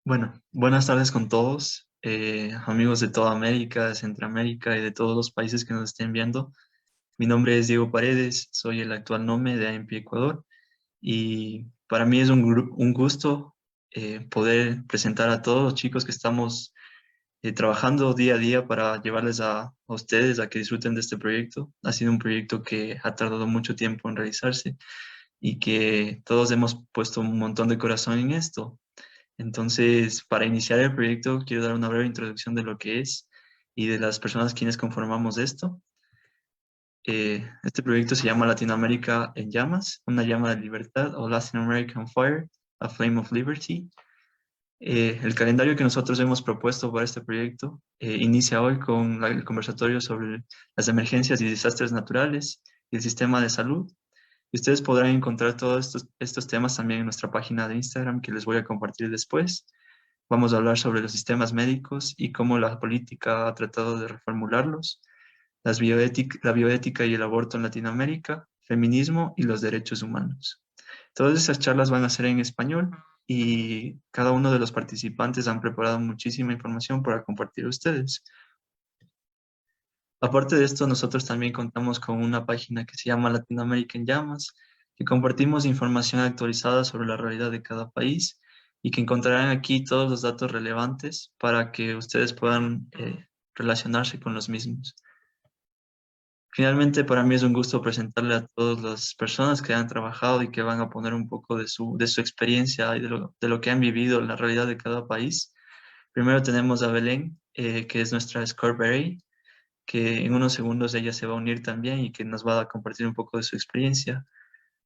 Bueno, buenas tardes con todos, amigos de toda América, de Centroamérica y de todos los países que nos estén viendo. Mi nombre es Diego Paredes, soy el actual NOME de AMP Ecuador y para mí es un gusto poder presentar a todos los chicos que estamos trabajando día a día para llevarles a ustedes a que disfruten de este proyecto. Ha sido un proyecto que ha tardado mucho tiempo en realizarse y que todos hemos puesto un montón de corazón en esto. Entonces, para iniciar el proyecto, quiero dar una breve introducción de lo que es y de las personas quienes conformamos esto. Este proyecto se llama Latinoamérica en Llamas, una llama de libertad, o Latin American Fire, a Flame of Liberty. El calendario que nosotros hemos propuesto para este proyecto inicia hoy con el conversatorio sobre las emergencias y desastres naturales y el sistema de salud. Y ustedes podrán encontrar todos estos temas también en nuestra página de Instagram que les voy a compartir después. Vamos a hablar sobre los sistemas médicos y cómo la política ha tratado de reformularlos, la bioética y el aborto en Latinoamérica, feminismo y los derechos humanos. Todas esas charlas van a ser en español y cada uno de los participantes han preparado muchísima información para compartir a ustedes. Aparte de esto, nosotros también contamos con una página que se llama Latinoamérica en Llamas, que compartimos información actualizada sobre la realidad de cada país y que encontrarán aquí todos los datos relevantes para que ustedes puedan relacionarse con los mismos. Finalmente, para mí es un gusto presentarle a todas las personas que han trabajado y que van a poner un poco de su experiencia y de lo que han vivido en la realidad de cada país. Primero tenemos a Belén, que es nuestra Score Berry, que en unos segundos ella se va a unir también y que nos va a compartir un poco de su experiencia.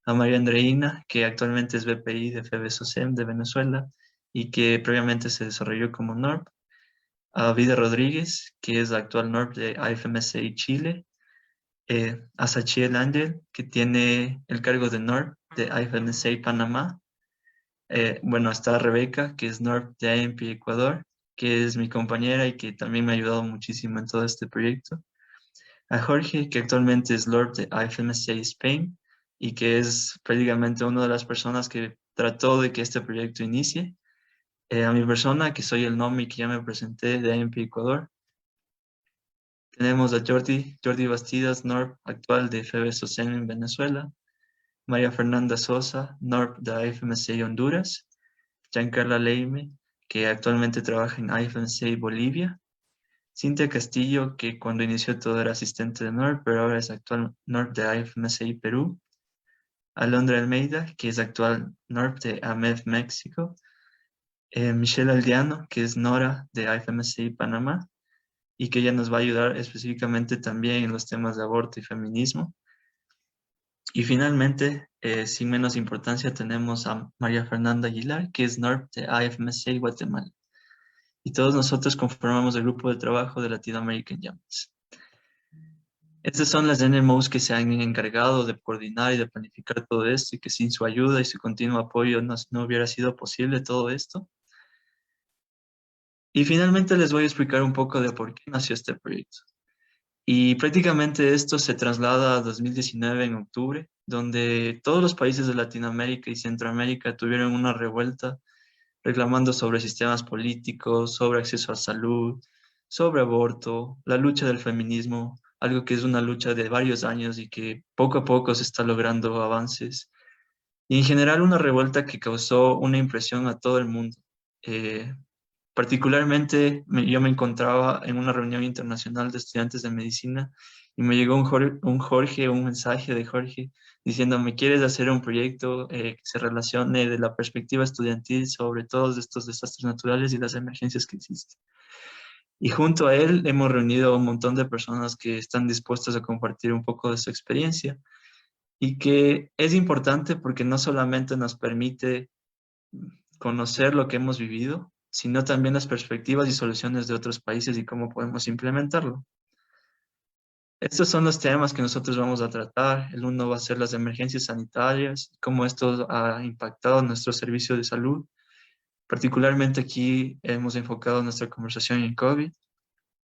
A María Andreina, que actualmente es BPI de FEBESOCEM de Venezuela y que previamente se desarrolló como NORP. A Vida Rodríguez, que es la actual NORP de AFMCI Chile. A Sachiel Ángel, que tiene el cargo de NORP de AFMCI Panamá. Bueno, está Rebeca, que es NORP de AMP Ecuador, que es mi compañera y que también me ha ayudado muchísimo en todo este proyecto. A Jorge, que actualmente es Lord de IFMCA Spain y que es prácticamente una de las personas que trató de que este proyecto inicie. A mi persona, que soy el NOMI que ya me presenté de AMP Ecuador. Tenemos a Jordi Bastidas, NORP actual de FEBESOCEN en Venezuela. María Fernanda Sosa, NORP de IFMCA Honduras. Giancarla Leime, que actualmente trabaja en IFMCA Bolivia. Cintia Castillo, que cuando inició todo era asistente de NORP, pero ahora es actual NORP de IFMCI Perú. Alondra Almeida, que es actual NORP de AMEF México. Michelle Aldeano, que es Nora de IFMCI Panamá, y que ella nos va a ayudar específicamente también en los temas de aborto y feminismo. Y finalmente, sin menos importancia, tenemos a María Fernanda Aguilar, que es NORP de IFMCI Guatemala. Y todos nosotros conformamos el grupo de trabajo de Latinoamérica en Llamas. Estas son las NMOs que se han encargado de coordinar y de planificar todo esto y que sin su ayuda y su continuo apoyo no hubiera sido posible todo esto. Y finalmente les voy a explicar un poco de por qué nació este proyecto. Y prácticamente esto se traslada a 2019 en octubre, donde todos los países de Latinoamérica y Centroamérica tuvieron una revuelta reclamando sobre sistemas políticos, sobre acceso a salud, sobre aborto, la lucha del feminismo, algo que es una lucha de varios años y que poco a poco se está logrando avances. Y en general una revuelta que causó una impresión a todo el mundo. Eh, Particularmente yo me encontraba en una reunión internacional de estudiantes de medicina y me llegó un mensaje de Jorge diciéndome, ¿quieres hacer un proyecto que se relacione de la perspectiva estudiantil sobre todos estos desastres naturales y las emergencias que existen? Y junto a él hemos reunido a un montón de personas que están dispuestas a compartir un poco de su experiencia y que es importante porque no solamente nos permite conocer lo que hemos vivido, sino también las perspectivas y soluciones de otros países y cómo podemos implementarlo. Estos son los temas que nosotros vamos a tratar. El uno va a ser las emergencias sanitarias, cómo esto ha impactado nuestro servicio de salud. Particularmente aquí hemos enfocado nuestra conversación en COVID.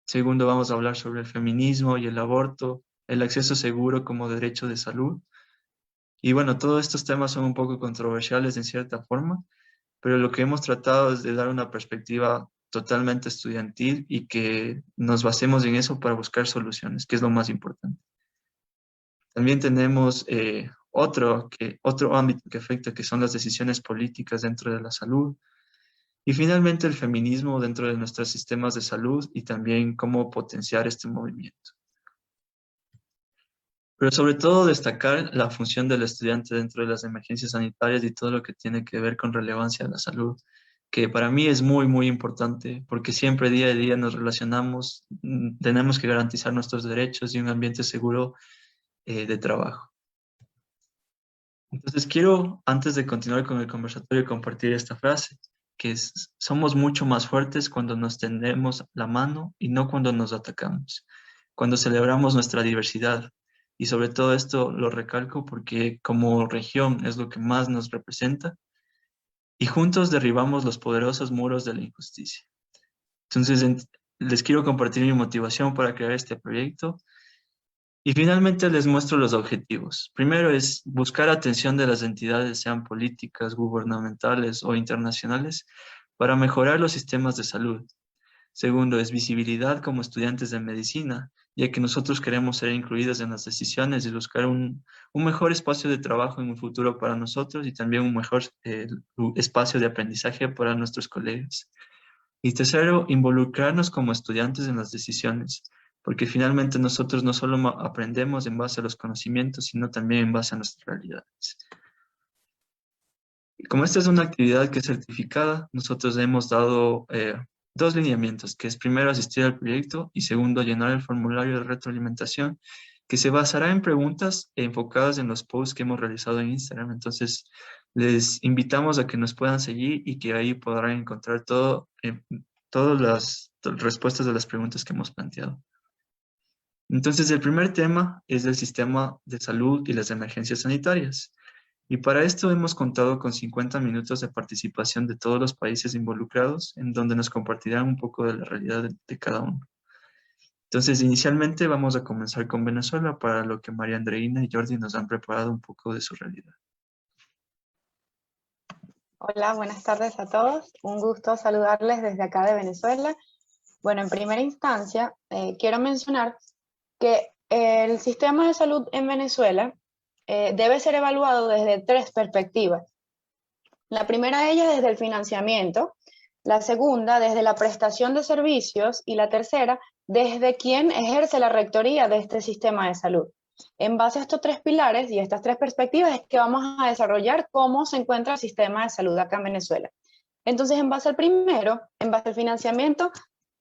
Segundo, vamos a hablar sobre el feminismo y el aborto, el acceso seguro como derecho de salud. Y bueno, todos estos temas son un poco controversiales en cierta forma, pero lo que hemos tratado es de dar una perspectiva totalmente estudiantil y que nos basemos en eso para buscar soluciones, que es lo más importante. También tenemos otro ámbito que afecta, que son las decisiones políticas dentro de la salud. Y finalmente el feminismo dentro de nuestros sistemas de salud y también cómo potenciar este movimiento. Pero sobre todo destacar la función del estudiante dentro de las emergencias sanitarias y todo lo que tiene que ver con relevancia a la salud, que para mí es muy, muy importante porque siempre día a día nos relacionamos, tenemos que garantizar nuestros derechos y un ambiente seguro de trabajo. Entonces quiero, antes de continuar con el conversatorio, compartir esta frase, que es, somos mucho más fuertes cuando nos tendemos la mano y no cuando nos atacamos, cuando celebramos nuestra diversidad. Y sobre todo esto lo recalco porque como región es lo que más nos representa y juntos derribamos los poderosos muros de la injusticia. Entonces, les quiero compartir mi motivación para crear este proyecto y finalmente les muestro los objetivos. Primero es buscar atención de las entidades, sean políticas, gubernamentales o internacionales, para mejorar los sistemas de salud. Segundo es visibilidad como estudiantes de medicina, ya que nosotros queremos ser incluidos en las decisiones y buscar un mejor espacio de trabajo en un futuro para nosotros y también un mejor espacio de aprendizaje para nuestros colegas. Y tercero, involucrarnos como estudiantes en las decisiones, porque finalmente nosotros no solo aprendemos en base a los conocimientos, sino también en base a nuestras realidades. Y como esta es una actividad que es certificada, nosotros hemos dado dos lineamientos, que es primero asistir al proyecto y segundo llenar el formulario de retroalimentación, que se basará en preguntas enfocadas en los posts que hemos realizado en Instagram. Entonces, les invitamos a que nos puedan seguir y que ahí podrán encontrar todas las respuestas de las preguntas que hemos planteado. Entonces, el primer tema es el sistema de salud y las emergencias sanitarias. Y para esto hemos contado con 50 minutos de participación de todos los países involucrados, en donde nos compartirán un poco de la realidad de cada uno. Entonces, inicialmente vamos a comenzar con Venezuela, para lo que María Andreina y Jordi nos han preparado un poco de su realidad. Hola, buenas tardes a todos. Un gusto saludarles desde acá de Venezuela. Bueno, en primera instancia, quiero mencionar que el sistema de salud en Venezuela debe ser evaluado desde tres perspectivas. La primera de ellas desde el financiamiento, la segunda desde la prestación de servicios y la tercera desde quien ejerce la rectoría de este sistema de salud. En base a estos tres pilares y estas tres perspectivas es que vamos a desarrollar cómo se encuentra el sistema de salud acá en Venezuela. Entonces, en base al primero, en base al financiamiento,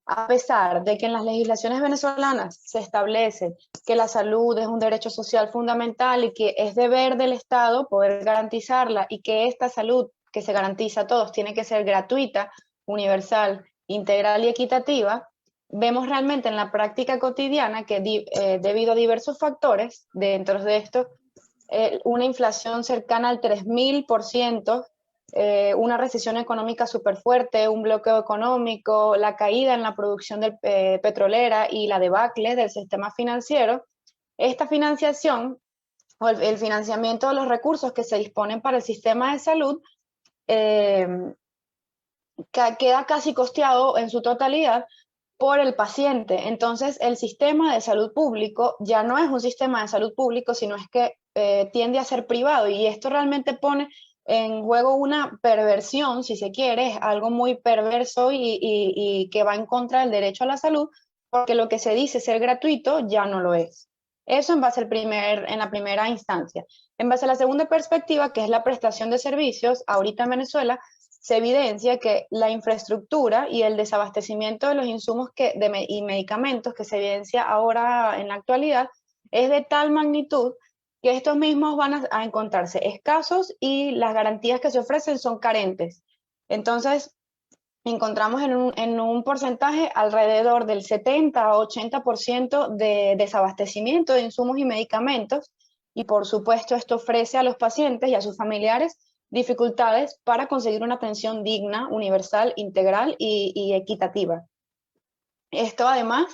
a pesar de que en las legislaciones venezolanas se establece que la salud es un derecho social fundamental y que es deber del Estado poder garantizarla y que esta salud que se garantiza a todos tiene que ser gratuita, universal, integral y equitativa, vemos realmente en la práctica cotidiana que debido a diversos factores, dentro de esto, una inflación cercana al 3000%, una recesión económica súper fuerte, un bloqueo económico, la caída en la producción petrolera y la debacle del sistema financiero, esta financiación o el financiamiento de los recursos que se disponen para el sistema de salud queda casi costeado en su totalidad por el paciente. Entonces, el sistema de salud público ya no es un sistema de salud público, sino es que tiende a ser privado, y esto realmente pone en juego una perversión, si se quiere, es algo muy perverso y que va en contra del derecho a la salud, porque lo que se dice ser gratuito ya no lo es. Eso en base en la primera instancia. En base a la segunda perspectiva, que es la prestación de servicios, ahorita en Venezuela se evidencia que la infraestructura y el desabastecimiento de los insumos y medicamentos que se evidencia ahora en la actualidad es de tal magnitud que estos mismos van a encontrarse escasos y las garantías que se ofrecen son carentes. Entonces, encontramos en un porcentaje alrededor del 70 a 80% de desabastecimiento de insumos y medicamentos, y por supuesto esto ofrece a los pacientes y a sus familiares dificultades para conseguir una atención digna, universal, integral y equitativa. Esto además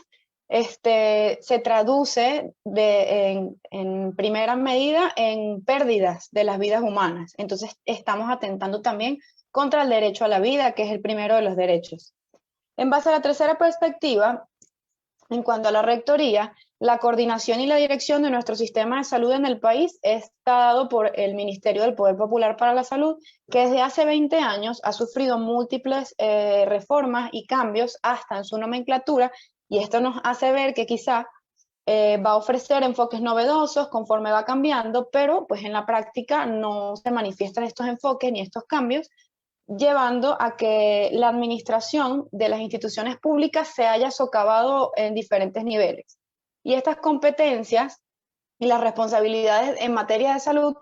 se traduce en primera medida en pérdidas de las vidas humanas. Entonces estamos atentando también contra el derecho a la vida, que es el primero de los derechos. En base a la tercera perspectiva, en cuanto a la rectoría, la coordinación y la dirección de nuestro sistema de salud en el país está dado por el Ministerio del Poder Popular para la Salud, que desde hace 20 años ha sufrido múltiples reformas y cambios hasta en su nomenclatura, y esto nos hace ver que quizá va a ofrecer enfoques novedosos conforme va cambiando, pero pues en la práctica no se manifiestan estos enfoques ni estos cambios, llevando a que la administración de las instituciones públicas se haya socavado en diferentes niveles. Y estas competencias y las responsabilidades en materia de salud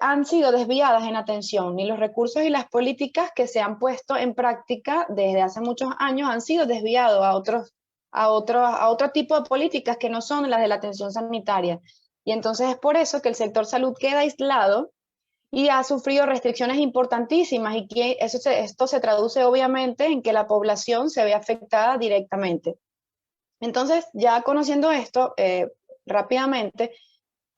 han sido desviadas en atención, y los recursos y las políticas que se han puesto en práctica desde hace muchos años han sido desviados a otro tipo de políticas que no son las de la atención sanitaria. Y entonces es por eso que el sector salud queda aislado y ha sufrido restricciones importantísimas, y que esto se traduce obviamente en que la población se ve afectada directamente. Entonces, ya conociendo esto rápidamente,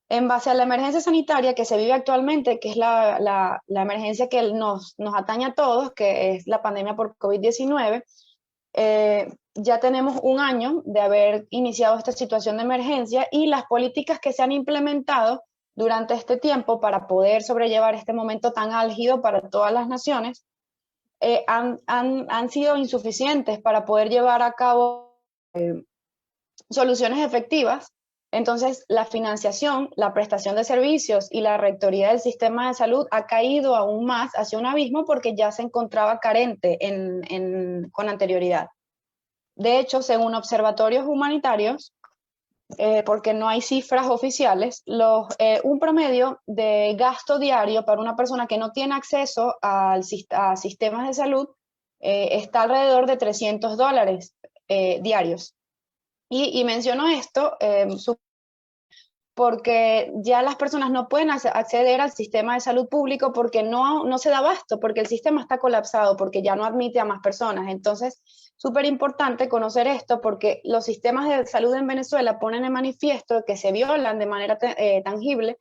en base a la emergencia sanitaria que se vive actualmente, que es la emergencia que nos atañe a todos, que es la pandemia por COVID-19, ya tenemos un año de haber iniciado esta situación de emergencia, y las políticas que se han implementado durante este tiempo para poder sobrellevar este momento tan álgido para todas las naciones han sido insuficientes para poder llevar a cabo soluciones efectivas. Entonces, la financiación, la prestación de servicios y la rectoría del sistema de salud ha caído aún más hacia un abismo, porque ya se encontraba carente con anterioridad. De hecho, según observatorios humanitarios, porque no hay cifras oficiales, un promedio de gasto diario para una persona que no tiene acceso a sistemas de salud está alrededor de $300 diarios. Y menciono esto porque ya las personas no pueden acceder al sistema de salud público porque no se da abasto, porque el sistema está colapsado, porque ya no admite a más personas. Entonces, súper importante conocer esto, porque los sistemas de salud en Venezuela ponen en manifiesto que se violan de manera tangible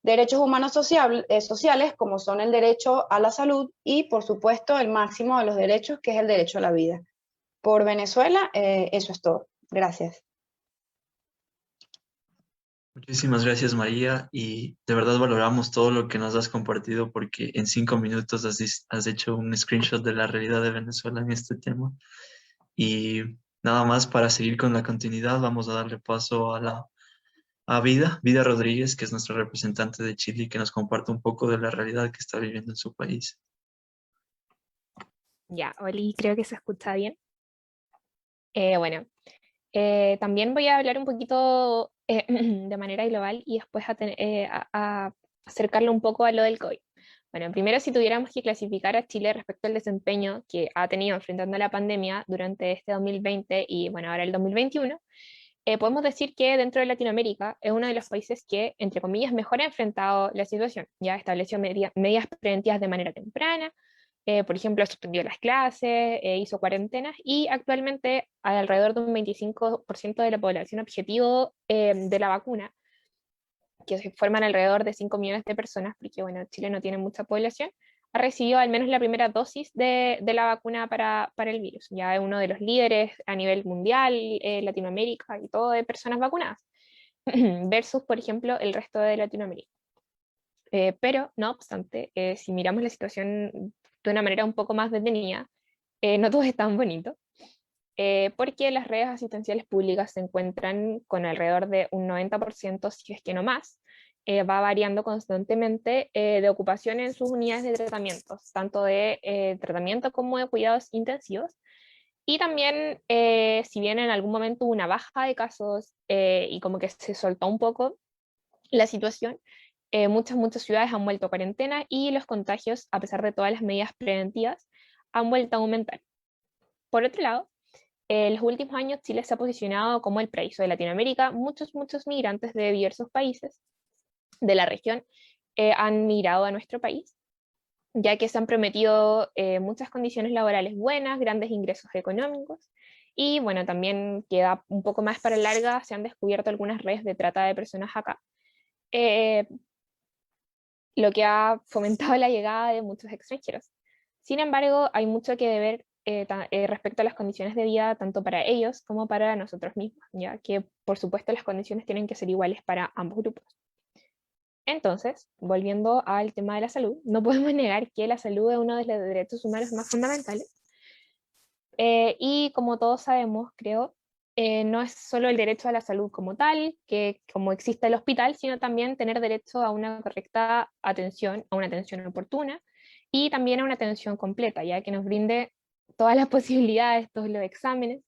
derechos humanos sociales, como son el derecho a la salud y, por supuesto, el máximo de los derechos, que es el derecho a la vida. Por Venezuela, eso es todo. Gracias. Muchísimas gracias, María, y de verdad valoramos todo lo que nos has compartido, porque en 5 minutos has hecho un screenshot de la realidad de Venezuela en este tema. Y nada más, para seguir con la continuidad, vamos a darle paso a Vida Rodríguez, que es nuestra representante de Chile y que nos comparte un poco de la realidad que está viviendo en su país. Ya, Oli, creo que se escucha bien. Bueno, también voy a hablar un poquito de manera global, y después a acercarlo un poco a lo del COVID. Bueno, primero, si tuviéramos que clasificar a Chile respecto al desempeño que ha tenido enfrentando la pandemia durante este 2020 y bueno, ahora el 2021, podemos decir que dentro de Latinoamérica es uno de los países que, entre comillas, mejor ha enfrentado la situación. Ya estableció medidas preventivas de manera temprana, por ejemplo, suspendió las clases, hizo cuarentenas, y actualmente hay alrededor de un 25% de la población objetivo de la vacuna, que se forman alrededor de 5 millones de personas, porque bueno, Chile no tiene mucha población, ha recibido al menos la primera dosis de la vacuna para el virus. Ya es uno de los líderes a nivel mundial, Latinoamérica y todo, de personas vacunadas, versus, por ejemplo, el resto de Latinoamérica. Pero, no obstante, si miramos la situación de una manera un poco más detenida, no todo es tan bonito, porque las redes asistenciales públicas se encuentran con alrededor de un 90%, si es que no más, va variando constantemente de ocupación en sus unidades de tratamientos, tanto de tratamiento como de cuidados intensivos. Y también, si bien en algún momento hubo una baja de casos y como que se soltó un poco la situación, muchas ciudades han vuelto a cuarentena, y los contagios, a pesar de todas las medidas preventivas, han vuelto a aumentar. Por otro lado, en los últimos años Chile se ha posicionado como el paraíso de Latinoamérica. Muchos migrantes de diversos países de la región han migrado a nuestro país, ya que se han prometido muchas condiciones laborales buenas, grandes ingresos económicos, y bueno, también queda un poco más para larga, se han descubierto algunas redes de trata de personas acá, lo que ha fomentado la llegada de muchos extranjeros. Sin embargo, hay mucho que deber respecto a las condiciones de vida, tanto para ellos como para nosotros mismos, ya que por supuesto las condiciones tienen que ser iguales para ambos grupos. Entonces, volviendo al tema de la salud, no podemos negar que la salud es uno de los derechos humanos más fundamentales. Y como todos sabemos, creo, no es solo el derecho a la salud como tal, que como existe el hospital, sino también tener derecho a una correcta atención, a una atención oportuna y también a una atención completa, ya que nos brinde todas las posibilidades, todos los exámenes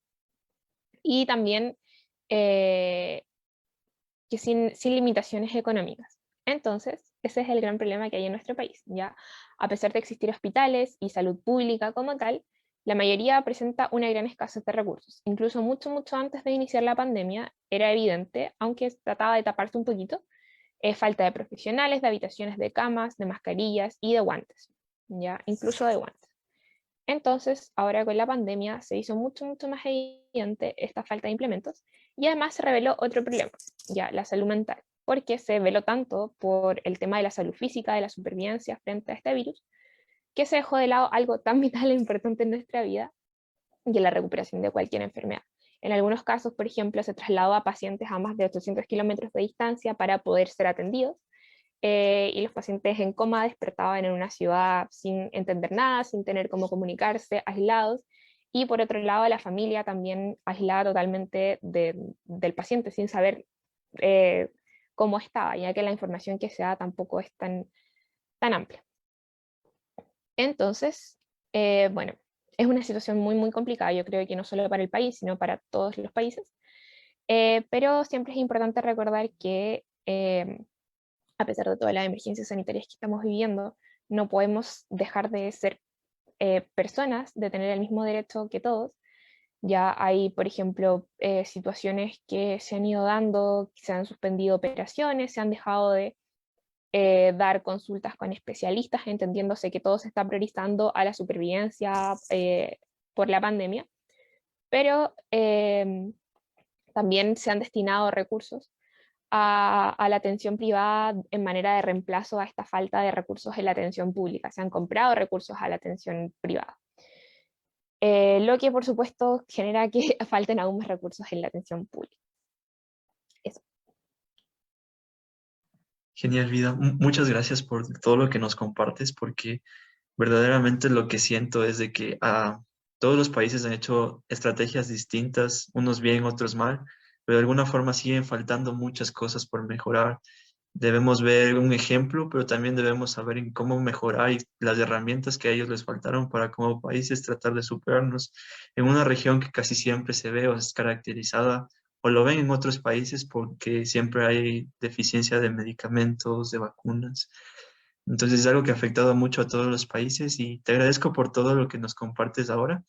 y también eh, que sin limitaciones económicas. Entonces, ese es el gran problema que hay en nuestro país, ¿ya? A pesar de existir hospitales y salud pública como tal, la mayoría presenta una gran escasez de recursos. Incluso mucho, mucho antes de iniciar la pandemia, era evidente, aunque trataba de taparse un poquito, falta de profesionales, de habitaciones de camas, de mascarillas y de guantes, ¿ya? Incluso de guantes. Entonces, ahora con la pandemia se hizo mucho, mucho más evidente esta falta de implementos y además se reveló otro problema, ya la salud mental, porque se veló tanto por el tema de la salud física, de la supervivencia frente a este virus, que se dejó de lado algo tan vital e importante en nuestra vida, y en la recuperación de cualquier enfermedad. En algunos casos, por ejemplo, se trasladó a pacientes a más de 800 kilómetros de distancia para poder ser atendidos, y los pacientes en coma despertaban en una ciudad sin entender nada, sin tener cómo comunicarse, aislados, y por otro lado la familia también aislada totalmente del paciente, sin saber eh, cómo estaba, ya que la información que se da tampoco es tan amplia. Entonces, bueno, es una situación muy, muy complicada, yo creo que no solo para el país, sino para todos los países, pero siempre es importante recordar que a pesar de todas las emergencias sanitarias que estamos viviendo, no podemos dejar de ser personas, de tener el mismo derecho que todos. Ya hay, por ejemplo, situaciones que se han ido dando, se han suspendido operaciones, se han dejado de dar consultas con especialistas, entendiéndose que todo se está priorizando a la supervivencia por la pandemia, pero también se han destinado recursos a la atención privada en manera de reemplazo a esta falta de recursos en la atención pública. Se han comprado recursos a la atención privada. Lo que por supuesto genera que falten aún más recursos en la atención pública. Eso. Genial, Vida. Muchas gracias por todo lo que nos compartes, porque verdaderamente lo que siento es de que todos los países han hecho estrategias distintas, unos bien, otros mal, pero de alguna forma siguen faltando muchas cosas por mejorar. Debemos ver un ejemplo, pero también debemos saber en cómo mejorar y las herramientas que a ellos les faltaron para como países tratar de superarnos en una región que casi siempre se ve o es caracterizada o lo ven en otros países porque siempre hay deficiencia de medicamentos, de vacunas. Entonces es algo que ha afectado mucho a todos los países y te agradezco por todo lo que nos compartes ahora.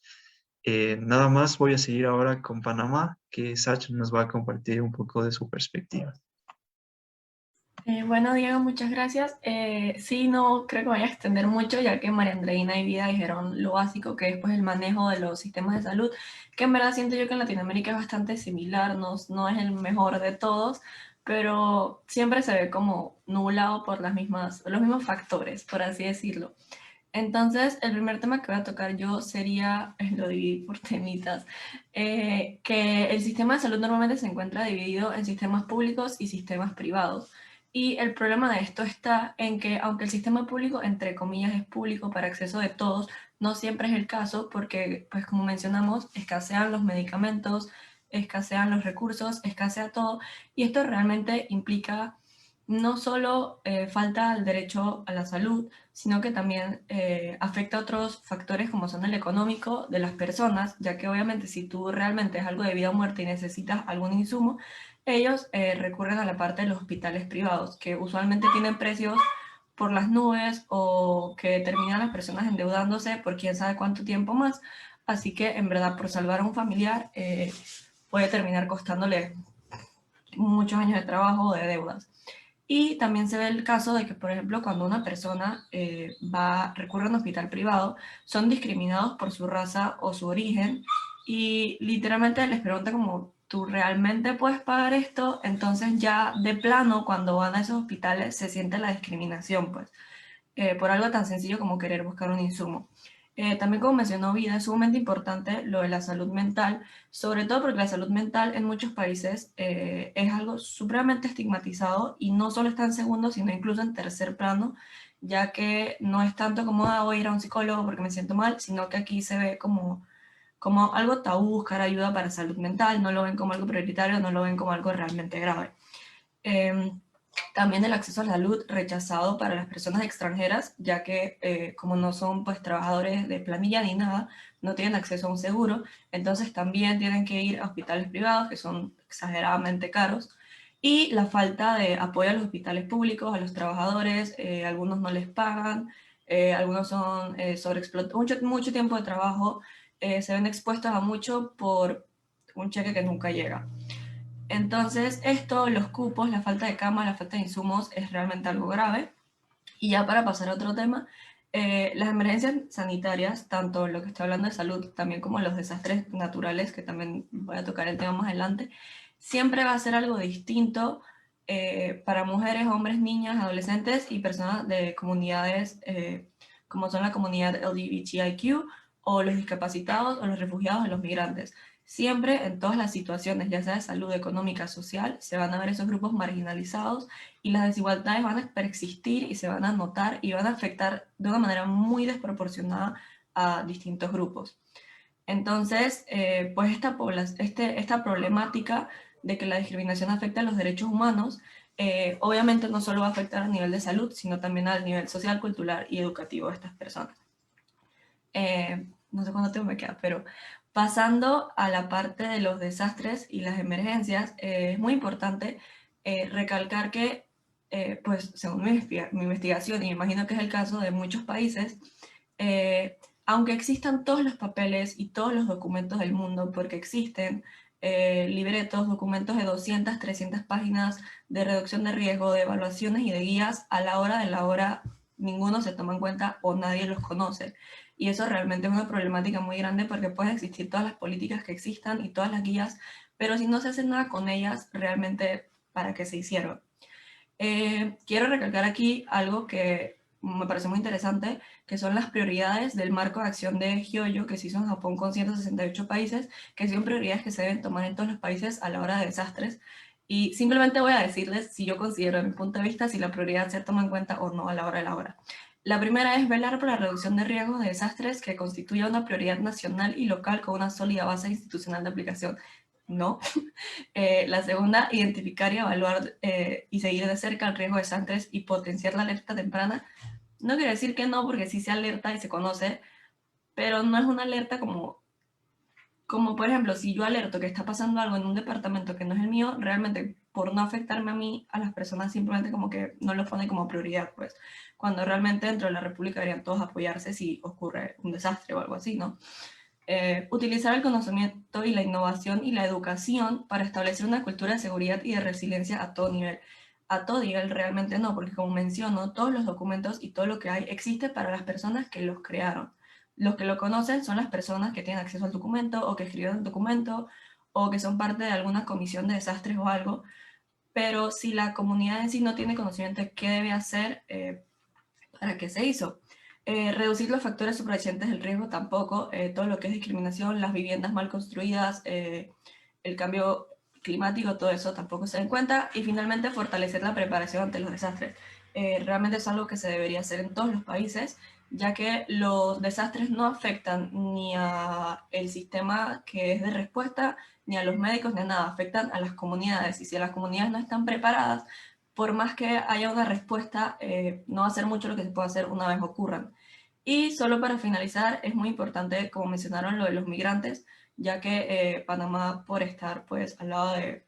Nada más voy a seguir ahora con Panamá, que Sach nos va a compartir un poco de su perspectiva. Bueno, Diego, muchas gracias. Sí, no creo que vaya a extender mucho, ya que María Andreina y Vida dijeron lo básico, que es pues, el manejo de los sistemas de salud, que en verdad siento yo que en Latinoamérica es bastante similar, no es el mejor de todos, pero siempre se ve como nublado por los mismos factores, por así decirlo. Entonces, el primer tema que voy a tocar yo sería, lo dividí por temitas, que el sistema de salud normalmente se encuentra dividido en sistemas públicos y sistemas privados. Y el problema de esto está en que, aunque el sistema público, entre comillas, es público para acceso de todos, no siempre es el caso porque, pues como mencionamos, escasean los medicamentos, escasean los recursos, escasea todo, y esto realmente implica no solo falta el derecho a la salud, sino que también afecta a otros factores como son el económico de las personas, ya que obviamente si tú realmente es algo de vida o muerte y necesitas algún insumo, ellos recurren a la parte de los hospitales privados, que usualmente tienen precios por las nubes o que terminan las personas endeudándose por quién sabe cuánto tiempo más, así que en verdad por salvar a un familiar puede terminar costándole muchos años de trabajo o de deudas. Y también se ve el caso de que, por ejemplo, cuando una persona recurre a un hospital privado, son discriminados por su raza o su origen y literalmente les pregunta como, ¿tú realmente puedes pagar esto? Entonces ya de plano, cuando van a esos hospitales, se siente la discriminación, pues, por algo tan sencillo como querer buscar un insumo. También como mencionó Vida, es sumamente importante lo de la salud mental, sobre todo porque la salud mental en muchos países es algo supremamente estigmatizado y no solo está en segundo, sino incluso en tercer plano, ya que no es tanto como voy a ir a un psicólogo porque me siento mal, sino que aquí se ve como algo tabú buscar ayuda para salud mental, no lo ven como algo prioritario, no lo ven como algo realmente grave. También el acceso a la salud rechazado para las personas extranjeras, ya que como no son pues trabajadores de planilla ni nada, no tienen acceso a un seguro, entonces también tienen que ir a hospitales privados que son exageradamente caros, y la falta de apoyo a los hospitales públicos, a los trabajadores, algunos no les pagan, algunos son sobreexplotados, mucho tiempo de trabajo, se ven expuestos a mucho por un cheque que nunca llega. Entonces, esto, los cupos, la falta de cama, la falta de insumos es realmente algo grave. Y ya para pasar a otro tema, las emergencias sanitarias, tanto lo que estoy hablando de salud, también como los desastres naturales, que también voy a tocar el tema más adelante, siempre va a ser algo distinto para mujeres, hombres, niñas, adolescentes y personas de comunidades como son la comunidad LGBTIQ o los discapacitados o los refugiados o los migrantes. Siempre en todas las situaciones, ya sea de salud, económica, social, se van a ver esos grupos marginalizados y las desigualdades van a persistir y se van a notar y van a afectar de una manera muy desproporcionada a distintos grupos. Entonces, pues esta problemática de que la discriminación afecta a los derechos humanos, obviamente no solo va a afectar a nivel de salud, sino también al nivel social, cultural y educativo de estas personas. No sé cuánto tiempo me queda, pero pasando a la parte de los desastres y las emergencias, es muy importante recalcar que, pues según mi investigación, y me imagino que es el caso de muchos países, aunque existan todos los papeles y todos los documentos del mundo, porque existen libretos, documentos de 200, 300 páginas de reducción de riesgo, de evaluaciones y de guías, a la hora de la hora ninguno se toma en cuenta o nadie los conoce. Y eso realmente es una problemática muy grande porque pueden existir todas las políticas que existan y todas las guías, pero si no se hace nada con ellas, realmente, ¿para qué se hicieron? Quiero recalcar aquí algo que me parece muy interesante, que son las prioridades del marco de acción de Hyoyo, que se hizo en Japón con 168 países, que son prioridades que se deben tomar en todos los países a la hora de desastres. Y simplemente voy a decirles si yo considero, desde mi punto de vista, si la prioridad se toma en cuenta o no a la hora de la hora. La primera es velar por la reducción de riesgos de desastres que constituya una prioridad nacional y local con una sólida base institucional de aplicación. No. La segunda, identificar y evaluar y seguir de cerca el riesgo de desastres y potenciar la alerta temprana. No quiere decir que no, porque sí se alerta y se conoce, pero no es una alerta como por ejemplo, si yo alerto que está pasando algo en un departamento que no es el mío, realmente por no afectarme a mí, a las personas simplemente como que no lo pone como prioridad, pues, cuando realmente dentro de la República deberían todos apoyarse si ocurre un desastre o algo así, ¿no? Utilizar el conocimiento y la innovación y la educación para establecer una cultura de seguridad y de resiliencia a todo nivel. A todo nivel realmente no, porque como menciono, todos los documentos y todo lo que hay existe para las personas que los crearon. Los que lo conocen son las personas que tienen acceso al documento o que escribieron el documento o que son parte de alguna comisión de desastres o algo, pero si la comunidad en sí no tiene conocimiento de qué debe hacer, ¿para qué se hizo? Reducir los factores subyacentes del riesgo tampoco, todo lo que es discriminación, las viviendas mal construidas, el cambio climático, todo eso tampoco se da en cuenta. Y finalmente, fortalecer la preparación ante los desastres. Realmente es algo que se debería hacer en todos los países, ya que los desastres no afectan ni a el sistema que es de respuesta, ni a los médicos, ni a nada, afectan a las comunidades. Y si las comunidades no están preparadas, por más que haya una respuesta, no va a ser mucho lo que se puede hacer una vez ocurran. Y solo para finalizar, es muy importante, como mencionaron, lo de los migrantes, ya que Panamá, por estar pues al lado de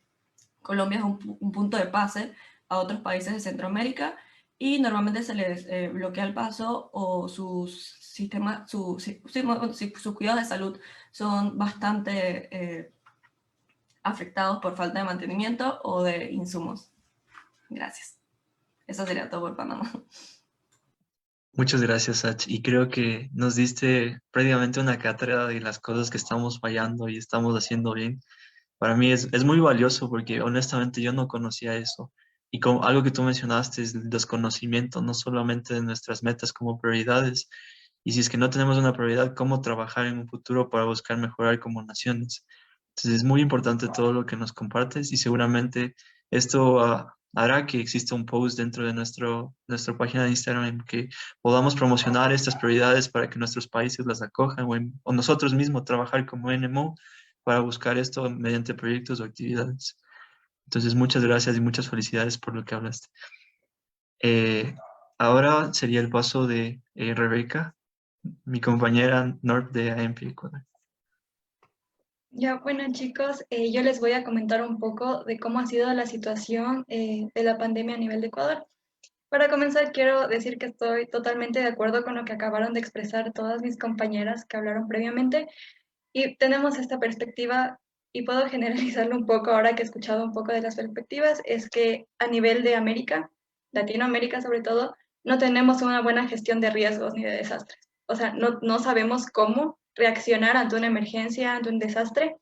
Colombia, es un punto de pase a otros países de Centroamérica y normalmente se les bloquea el paso o sus sistemas, sus cuidados de salud son bastante afectados por falta de mantenimiento o de insumos. Gracias. Eso sería todo por Panamá. Muchas gracias, Sach. Y creo que nos diste prácticamente una cátedra de las cosas que estamos fallando y estamos haciendo bien. Para mí es muy valioso porque honestamente yo no conocía eso. Y como algo que tú mencionaste es el desconocimiento no solamente de nuestras metas como prioridades, Y si es que no tenemos una prioridad, ¿cómo trabajar en un futuro para buscar mejorar como naciones? Entonces es muy importante todo lo que nos compartes y seguramente esto hará que exista un post dentro de nuestra página de Instagram en que podamos promocionar estas prioridades para que nuestros países las acojan o nosotros mismos trabajar como NMO para buscar esto mediante proyectos o actividades. Entonces, muchas gracias y muchas felicidades por lo que hablaste. Eh, Ahora sería el paso de Rebeca, mi compañera North de AMP Ecuador. Ya, bueno chicos, yo les voy a comentar un poco de cómo ha sido la situación de la pandemia a nivel de Ecuador. Para comenzar, quiero decir que estoy totalmente de acuerdo con lo que acabaron de expresar todas mis compañeras que hablaron previamente y tenemos esta perspectiva y puedo generalizarlo un poco ahora que he escuchado un poco de las perspectivas, es que a nivel de América, Latinoamérica sobre todo, no tenemos una buena gestión de riesgos ni de desastres. O sea, no sabemos cómo reaccionar ante una emergencia, ante un desastre.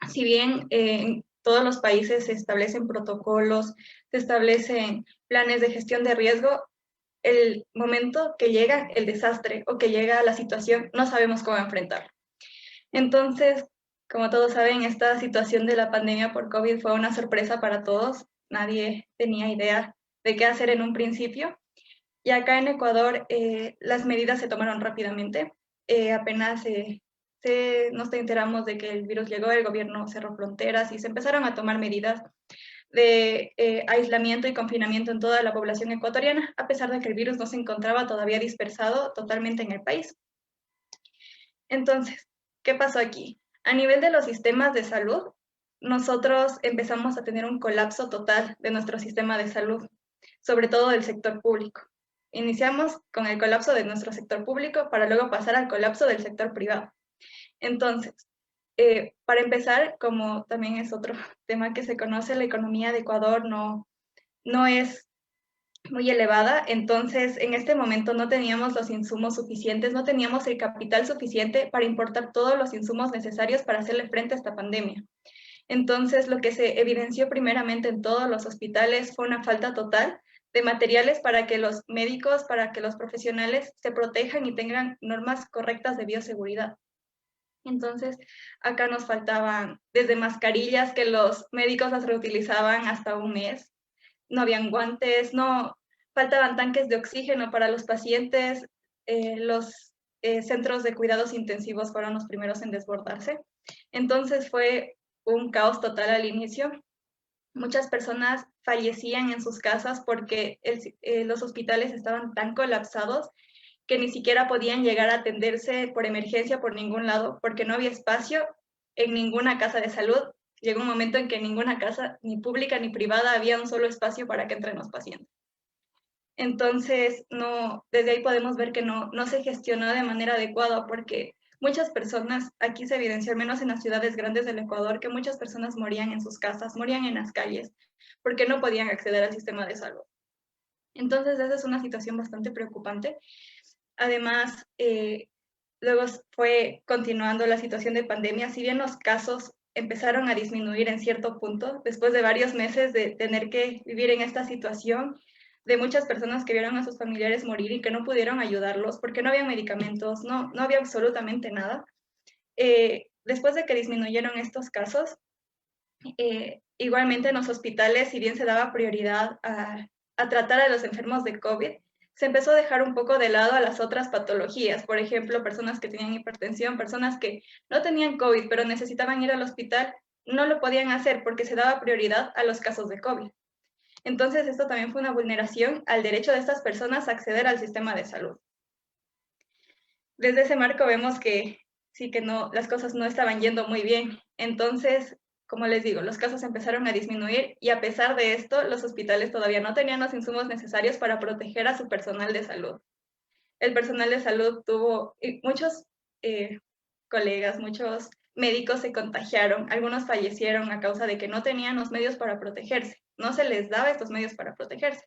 Si bien en todos los países se establecen protocolos, se establecen planes de gestión de riesgo, el momento que llega el desastre o que llega la situación, no sabemos cómo enfrentarlo. Entonces, como todos saben, esta situación de la pandemia por COVID fue una sorpresa para todos. Nadie tenía idea de qué hacer en un principio. Y acá en Ecuador las medidas se tomaron rápidamente. Apenas nos enteramos de que el virus llegó, el gobierno cerró fronteras y se empezaron a tomar medidas de aislamiento y confinamiento en toda la población ecuatoriana, a pesar de que el virus no se encontraba todavía dispersado totalmente en el país. Entonces, ¿qué pasó aquí? A nivel de los sistemas de salud, nosotros empezamos a tener un colapso total de nuestro sistema de salud, sobre todo del sector público. Iniciamos con el colapso de nuestro sector público para luego pasar al colapso del sector privado. Entonces, para empezar, como también es otro tema que se conoce, la economía de Ecuador no es muy elevada, entonces en este momento no teníamos los insumos suficientes, no teníamos el capital suficiente para importar todos los insumos necesarios para hacerle frente a esta pandemia. Entonces, lo que se evidenció primeramente en todos los hospitales fue una falta total de materiales para que los médicos, para que los profesionales se protejan y tengan normas correctas de bioseguridad. Entonces, acá nos faltaban desde mascarillas que los médicos las reutilizaban hasta un mes, no habían guantes, no faltaban tanques de oxígeno para los pacientes, los centros de cuidados intensivos fueron los primeros en desbordarse. Entonces fue un caos total al inicio. Muchas personas fallecían en sus casas porque los hospitales estaban tan colapsados que ni siquiera podían llegar a atenderse por emergencia por ningún lado, porque no había espacio en ninguna casa de salud. Llegó un momento en que en ninguna casa, ni pública ni privada, había un solo espacio para que entren los pacientes. Entonces, desde ahí podemos ver que no se gestionó de manera adecuada, porque muchas personas, aquí se evidenció, al menos en las ciudades grandes del Ecuador, que muchas personas morían en sus casas, morían en las calles, porque no podían acceder al sistema de salud. Entonces, esa es una situación bastante preocupante. Además, luego fue continuando la situación de pandemia, si bien los casos empezaron a disminuir en cierto punto, después de varios meses de tener que vivir en esta situación, de muchas personas que vieron a sus familiares morir y que no pudieron ayudarlos porque no había medicamentos, no había absolutamente nada. Después de que disminuyeron estos casos, igualmente en los hospitales, si bien se daba prioridad a tratar a los enfermos de COVID, se empezó a dejar un poco de lado a las otras patologías, por ejemplo, personas que tenían hipertensión, personas que no tenían COVID, pero necesitaban ir al hospital, no lo podían hacer porque se daba prioridad a los casos de COVID. Entonces, esto también fue una vulneración al derecho de estas personas a acceder al sistema de salud. Desde ese marco vemos que sí que las cosas no estaban yendo muy bien. Entonces, como les digo, los casos empezaron a disminuir y a pesar de esto, los hospitales todavía no tenían los insumos necesarios para proteger a su personal de salud. El personal de salud tuvo muchos colegas, muchos médicos se contagiaron, algunos fallecieron a causa de que no tenían los medios para protegerse, no se les daba estos medios para protegerse.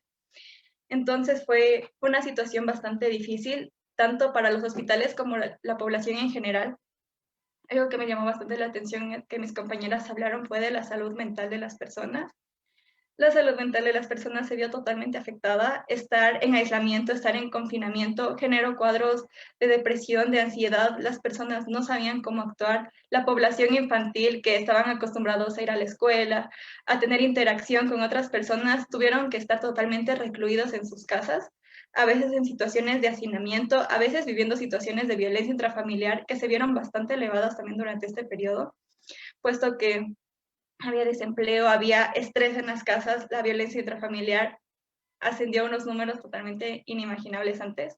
Entonces fue una situación bastante difícil, tanto para los hospitales como la población en general. Algo que me llamó bastante la atención que mis compañeras hablaron fue de la salud mental de las personas, la salud mental de las personas se vio totalmente afectada. Estar en aislamiento, estar en confinamiento, generó cuadros de depresión, de ansiedad. Las personas no sabían cómo actuar. La población infantil, que estaban acostumbrados a ir a la escuela, a tener interacción con otras personas, tuvieron que estar totalmente recluidos en sus casas, a veces en situaciones de hacinamiento, a veces viviendo situaciones de violencia intrafamiliar que se vieron bastante elevadas también durante este periodo, puesto que había desempleo, había estrés en las casas, la violencia intrafamiliar ascendió a unos números totalmente inimaginables antes.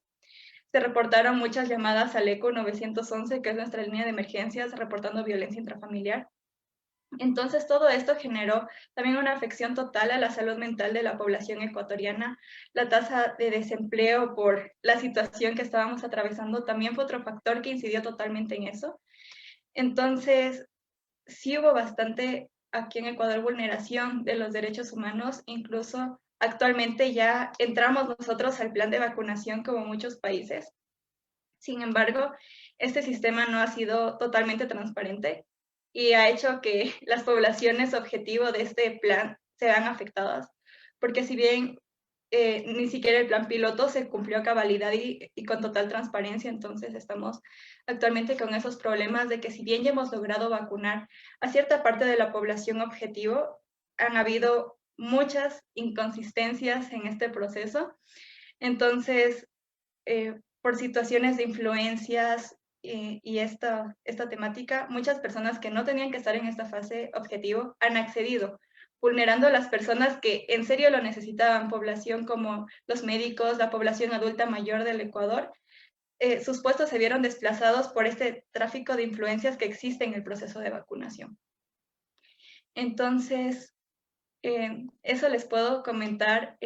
Se reportaron muchas llamadas al ECO 911, que es nuestra línea de emergencias, reportando violencia intrafamiliar. Entonces, todo esto generó también una afección total a la salud mental de la población ecuatoriana. La tasa de desempleo por la situación que estábamos atravesando también fue otro factor que incidió totalmente en eso. Entonces, sí hubo bastante aquí en Ecuador vulneración de los derechos humanos, incluso actualmente ya entramos nosotros al plan de vacunación como muchos países. Sin embargo, este sistema no ha sido totalmente transparente y ha hecho que las poblaciones objetivo de este plan se vean afectadas, porque si bien ni siquiera el plan piloto se cumplió a cabalidad y con total transparencia, entonces estamos actualmente con esos problemas de que si bien ya hemos logrado vacunar a cierta parte de la población objetivo, han habido muchas inconsistencias en este proceso. Entonces, por situaciones de influencias y esta temática, muchas personas que no tenían que estar en esta fase objetivo han accedido, vulnerando a las personas que en serio lo necesitaban, población como los médicos, la población adulta mayor del Ecuador. Sus puestos se vieron desplazados por este tráfico de influencias que existe en el proceso de vacunación. Entonces, eso les puedo comentar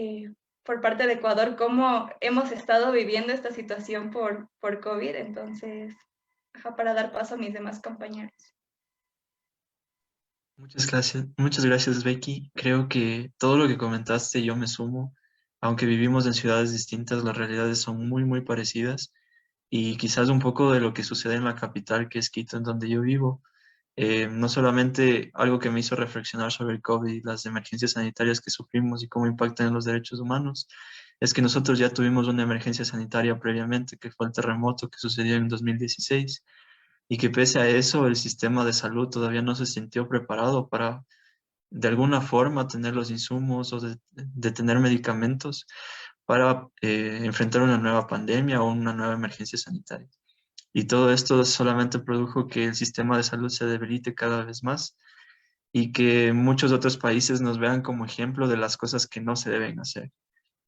por parte de Ecuador, cómo hemos estado viviendo esta situación por COVID. Entonces, para dar paso a mis demás compañeros. Muchas gracias, Becky. Creo que todo lo que comentaste yo me sumo. Aunque vivimos en ciudades distintas, las realidades son muy, muy parecidas. Y quizás un poco de lo que sucede en la capital, que es Quito, en donde yo vivo. No solamente algo que me hizo reflexionar sobre el COVID, las emergencias sanitarias que sufrimos y cómo impactan en los derechos humanos, es que nosotros ya tuvimos una emergencia sanitaria previamente, que fue el terremoto que sucedió en 2016, y que pese a eso el sistema de salud todavía no se sintió preparado para, de alguna forma, tener los insumos o de tener medicamentos para enfrentar una nueva pandemia o una nueva emergencia sanitaria. Y todo esto solamente produjo que el sistema de salud se debilite cada vez más y que muchos otros países nos vean como ejemplo de las cosas que no se deben hacer.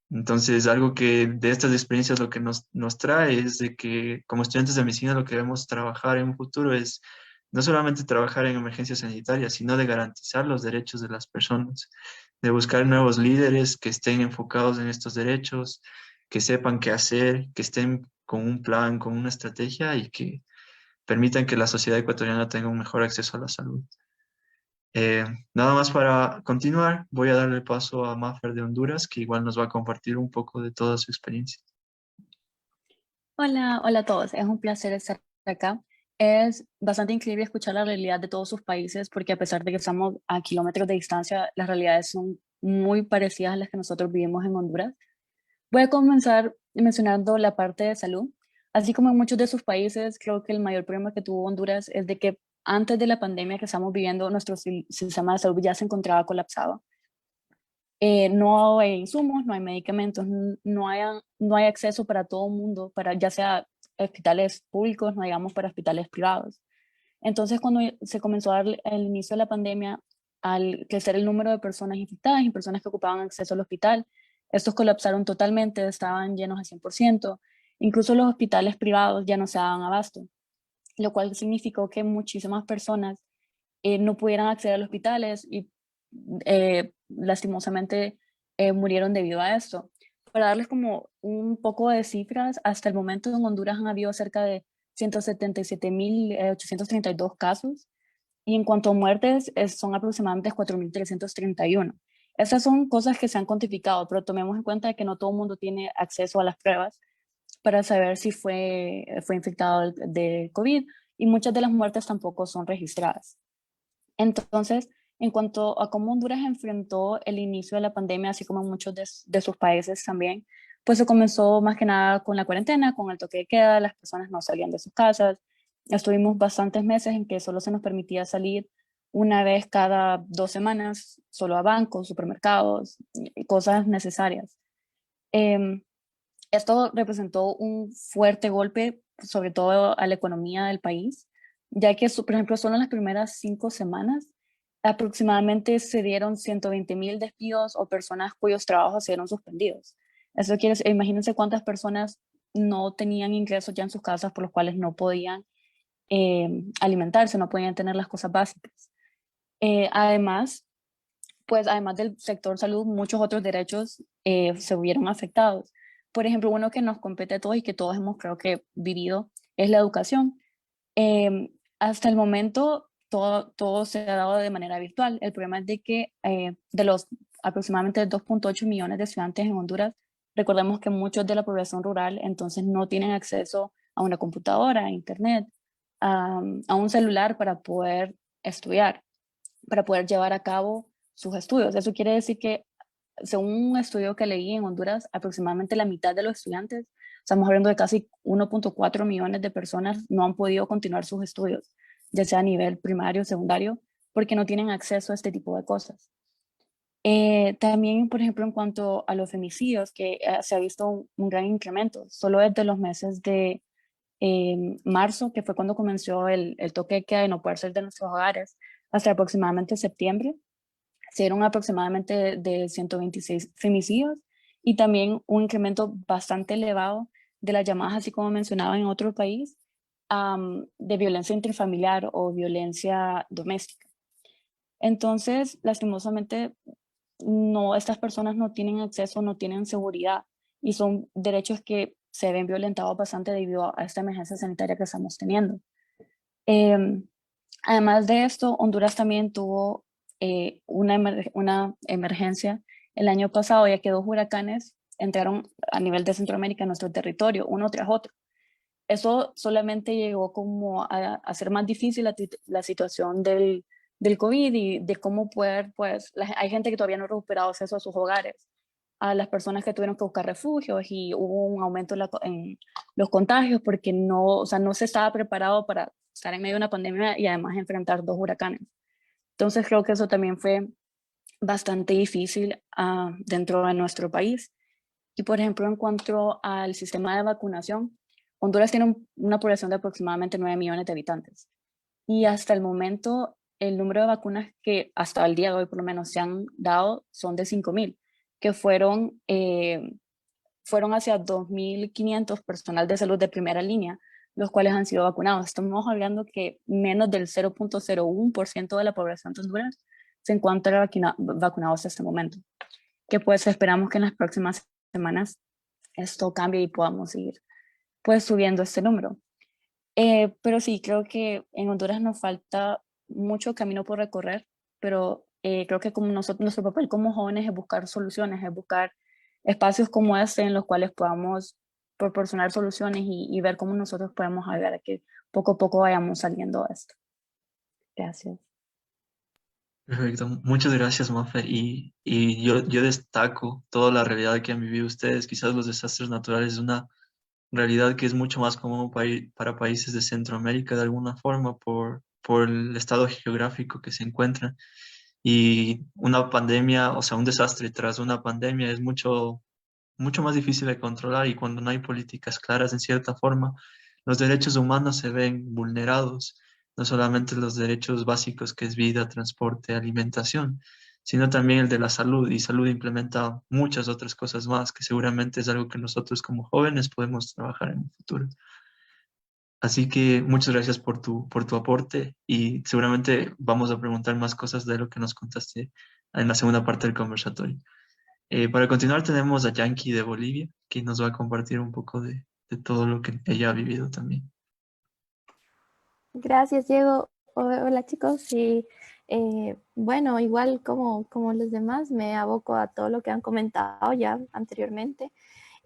Entonces, algo que de estas experiencias lo que nos trae es de que como estudiantes de medicina lo que debemos trabajar en un futuro es no solamente trabajar en emergencias sanitarias, sino de garantizar los derechos de las personas, de buscar nuevos líderes que estén enfocados en estos derechos, que sepan qué hacer, que estén con un plan, con una estrategia y que permitan que la sociedad ecuatoriana tenga un mejor acceso a la salud. Nada más para continuar, voy a darle paso a Mafer de Honduras, que igual nos va a compartir un poco de toda su experiencia. Hola, hola a todos. Es un placer estar acá. Es bastante increíble escuchar la realidad de todos sus países porque a pesar de que estamos a kilómetros de distancia, las realidades son muy parecidas a las que nosotros vivimos en Honduras. Voy a comenzar mencionando la parte de salud. Así como en muchos de sus países, creo que el mayor problema que tuvo Honduras es de que antes de la pandemia que estamos viviendo, nuestro sistema de salud ya se encontraba colapsado. No hay insumos, no hay medicamentos, no hay acceso para todo el mundo, para ya sea hospitales públicos, no digamos para hospitales privados. Entonces, cuando se comenzó a dar el inicio de la pandemia, al crecer el número de personas infectadas y personas que ocupaban acceso al hospital, estos colapsaron totalmente, estaban llenos al 100%, incluso los hospitales privados ya no se daban abasto, lo cual significó que muchísimas personas no pudieran acceder a los hospitales y lastimosamente murieron debido a esto. Para darles como un poco de cifras, hasta el momento en Honduras han habido cerca de 177.832 casos y en cuanto a muertes son aproximadamente 4.331. Esas son cosas que se han cuantificado, pero tomemos en cuenta que no todo el mundo tiene acceso a las pruebas para saber si fue infectado de COVID y muchas de las muertes tampoco son registradas. Entonces, En cuanto a cómo Honduras enfrentó el inicio de la pandemia, así como muchos de sus países también, pues se comenzó más que nada con la cuarentena, con el toque de queda, las personas no salían de sus casas. Estuvimos bastantes meses en que solo se nos permitía salir una vez cada 2 semanas, solo a bancos, supermercados, cosas necesarias. Em, Esto representó un fuerte golpe, sobre todo a la economía del país, ya que, por ejemplo, solo en las primeras 5 semanas, aproximadamente se dieron 120,000 despidos o personas cuyos trabajos se dieron suspendidos. Eso quiere decir, imagínense cuántas personas no tenían ingresos ya en sus casas por los cuales no podían alimentarse, no podían tener las cosas básicas. Además, pues además del sector salud, muchos otros derechos se vieron afectados. Por ejemplo, uno que nos compete a todos y que todos hemos creo que vivido es la educación. Hasta el momento todo se ha dado de manera virtual. El problema es de que de los aproximadamente 2.8 millones de estudiantes en Honduras, recordemos que muchos de la población rural entonces no tienen acceso a una computadora, a internet, a un celular para poder estudiar, para poder llevar a cabo sus estudios. Eso quiere decir que, según un estudio que leí en Honduras, aproximadamente la mitad de los estudiantes, estamos hablando de casi 1.4 millones de personas, no han podido continuar sus estudios, ya sea a nivel primario o secundario, porque no tienen acceso a este tipo de cosas. También, por ejemplo, en cuanto a los femicidios, que se ha visto un gran incremento, solo desde los meses de marzo, que fue cuando comenzó el toque de queda de no poder salir de nuestros hogares, hasta aproximadamente septiembre, se dieron aproximadamente de 126 femicidios y también un incremento bastante elevado de las llamadas, así como mencionaba en otro país, de violencia intrafamiliar o violencia doméstica. Entonces, lastimosamente, no, estas personas no tienen acceso, no tienen seguridad y son derechos que se ven violentados bastante debido a esta emergencia sanitaria que estamos teniendo. Además de esto, Honduras también tuvo una emergencia el año pasado, ya que 2 huracanes entraron a nivel de Centroamérica en nuestro territorio, uno tras otro. Eso solamente llegó como a hacer más difícil la situación del COVID y de cómo poder, pues, hay gente que todavía no ha recuperado acceso a sus hogares, a las personas que tuvieron que buscar refugios y hubo un aumento en los contagios porque no, o sea, no se estaba preparado para estar en medio de una pandemia y además enfrentar 2 huracanes. Entonces creo que eso también fue bastante difícil dentro de nuestro país. Y por ejemplo, en cuanto al sistema de vacunación, Honduras tiene una población de aproximadamente 9 millones de habitantes. Y hasta el momento, el número de vacunas que hasta el día de hoy por lo menos se han dado son de 5,000, que fueron hacia 2.500 personal de salud de primera línea, los cuales han sido vacunados. Estamos hablando que menos del 0.01% de la población de Honduras se encuentra vacunado hasta este momento. Que pues esperamos que en las próximas semanas esto cambie y podamos ir pues subiendo este número. Pero sí, creo que en Honduras nos falta mucho camino por recorrer, pero creo que como nuestro papel como jóvenes es buscar soluciones, es buscar espacios como este en los cuales podamos proporcionar soluciones y ver cómo nosotros podemos ayudar a que poco a poco vayamos saliendo de esto. Gracias. Perfecto, muchas gracias, Mafer. Y yo destaco toda la realidad que han vivido ustedes. Quizás los desastres naturales es una realidad que es mucho más común para países de Centroamérica de alguna forma por el estado geográfico que se encuentran. Y una pandemia, o sea, un desastre tras una pandemia es mucho más difícil de controlar y cuando no hay políticas claras, en cierta forma, los derechos humanos se ven vulnerados, no solamente los derechos básicos que es vida, transporte, alimentación, sino también el de la salud y salud implementa muchas otras cosas más que seguramente es algo que nosotros como jóvenes podemos trabajar en el futuro. Así que muchas gracias por tu aporte y seguramente vamos a preguntar más cosas de lo que nos contaste en la segunda parte del conversatorio. Para continuar tenemos a Yankee de Bolivia, que nos va a compartir un poco de todo lo que ella ha vivido también. Gracias, Diego. Hola, chicos. Y bueno, igual como los demás, me aboco a todo lo que han comentado ya anteriormente.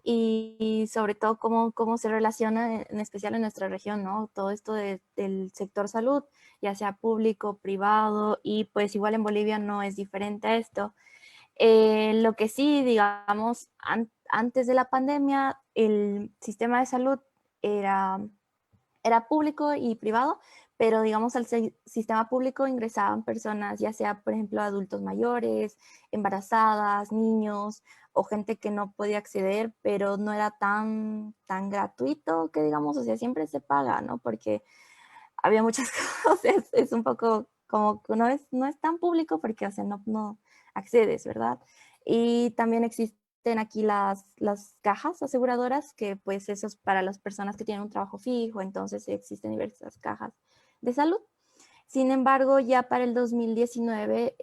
y sobre todo cómo se relaciona, en especial en nuestra región, ¿no? Todo esto del sector salud, ya sea público, privado, y pues igual en Bolivia no es diferente a esto. Lo que sí, digamos, antes de la pandemia, el sistema de salud era público y privado, pero digamos al sistema público ingresaban personas, ya sea, por ejemplo, adultos mayores, embarazadas, niños o gente que no podía acceder, pero no era tan gratuito que digamos, o sea, siempre se paga, ¿no? Porque había muchas cosas, es un poco como que no es tan público porque, o sea, no accedes, ¿verdad? Y también existen aquí las cajas aseguradoras, que pues eso es para las personas que tienen un trabajo fijo, entonces existen diversas cajas de salud. Sin embargo, ya para el 2019,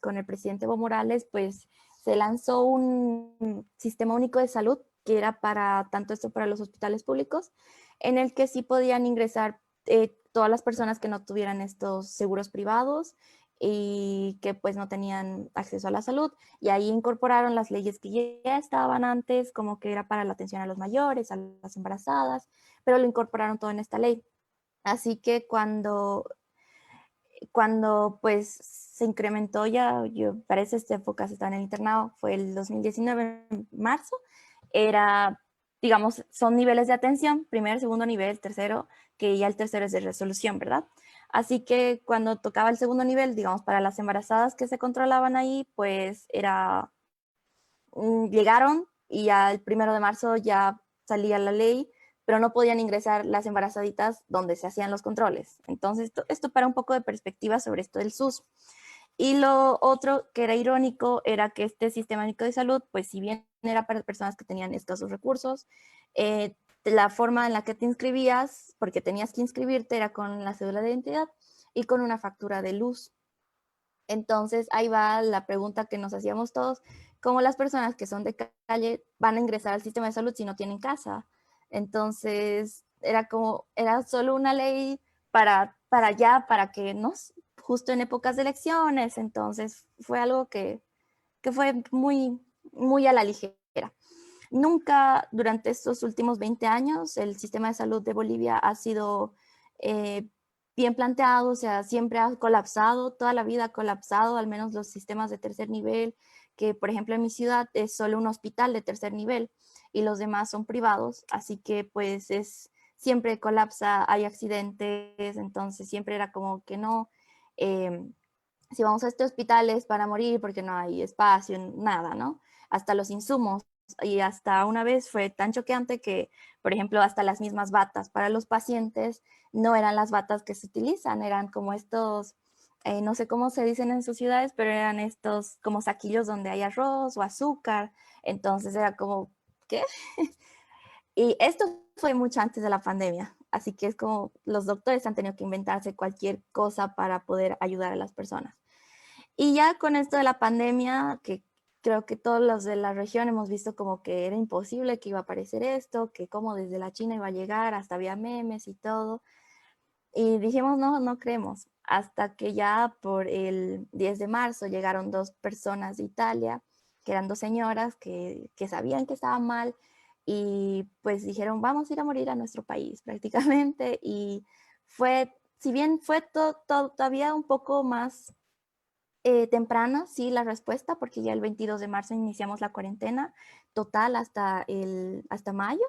con el presidente Evo Morales, pues se lanzó un sistema único de salud que era para tanto esto para los hospitales públicos, en el que sí podían ingresar todas las personas que no tuvieran estos seguros privados y que pues no tenían acceso a la salud. Y ahí incorporaron las leyes que ya estaban antes, como que era para la atención a los mayores, a las embarazadas, pero lo incorporaron todo en esta ley. Así que cuando pues se incrementó ya, yo para esa época se estaba en el internado, fue el 2019, en marzo, era, digamos, son niveles de atención, primer, segundo nivel, tercero, que ya el tercero es de resolución, ¿verdad? Así que cuando tocaba el segundo nivel, digamos, para las embarazadas que se controlaban ahí, pues llegaron y ya el 1 de marzo ya salía la ley, pero no podían ingresar las embarazaditas donde se hacían los controles. Entonces, esto para un poco de perspectiva sobre esto del SUS. Y lo otro que era irónico era que este sistema único de salud, pues si bien era para personas que tenían escasos recursos, la forma en la que te inscribías, porque tenías que inscribirte, era con la cédula de identidad y con una factura de luz. Entonces ahí va la pregunta que nos hacíamos todos: ¿cómo las personas que son de calle van a ingresar al sistema de salud si no tienen casa? Entonces era solo una ley para que nos, justo en épocas de elecciones, entonces fue algo que fue muy a la ligera. Nunca durante estos últimos 20 años el sistema de salud de Bolivia ha sido bien planteado, o sea, siempre ha colapsado, toda la vida ha colapsado, al menos los sistemas de tercer nivel, que por ejemplo en mi ciudad es solo un hospital de tercer nivel y los demás son privados, así que pues siempre colapsa, hay accidentes, entonces siempre era como que no, si vamos a este hospital es para morir porque no hay espacio, nada, ¿no? Hasta los insumos. Y hasta una vez fue tan choqueante que, por ejemplo, hasta las mismas batas para los pacientes no eran las batas que se utilizan, eran como estos, no sé cómo se dicen en sus ciudades, pero eran estos como saquillos donde hay arroz o azúcar. Entonces era como, ¿qué? Y esto fue mucho antes de la pandemia, así que es como los doctores han tenido que inventarse cualquier cosa para poder ayudar a las personas. Y ya con esto de la pandemia, que creo que todos los de la región hemos visto como que era imposible que iba a aparecer esto, que como desde la China iba a llegar, hasta había memes y todo. Y dijimos, no creemos. Hasta que ya por el 10 de marzo llegaron dos personas de Italia, que eran dos señoras que sabían que estaba mal y pues dijeron, vamos a ir a morir a nuestro país prácticamente. Y fue, si bien fue todavía un poco más temprana, sí, la respuesta, porque ya el 22 de marzo iniciamos la cuarentena total hasta mayo.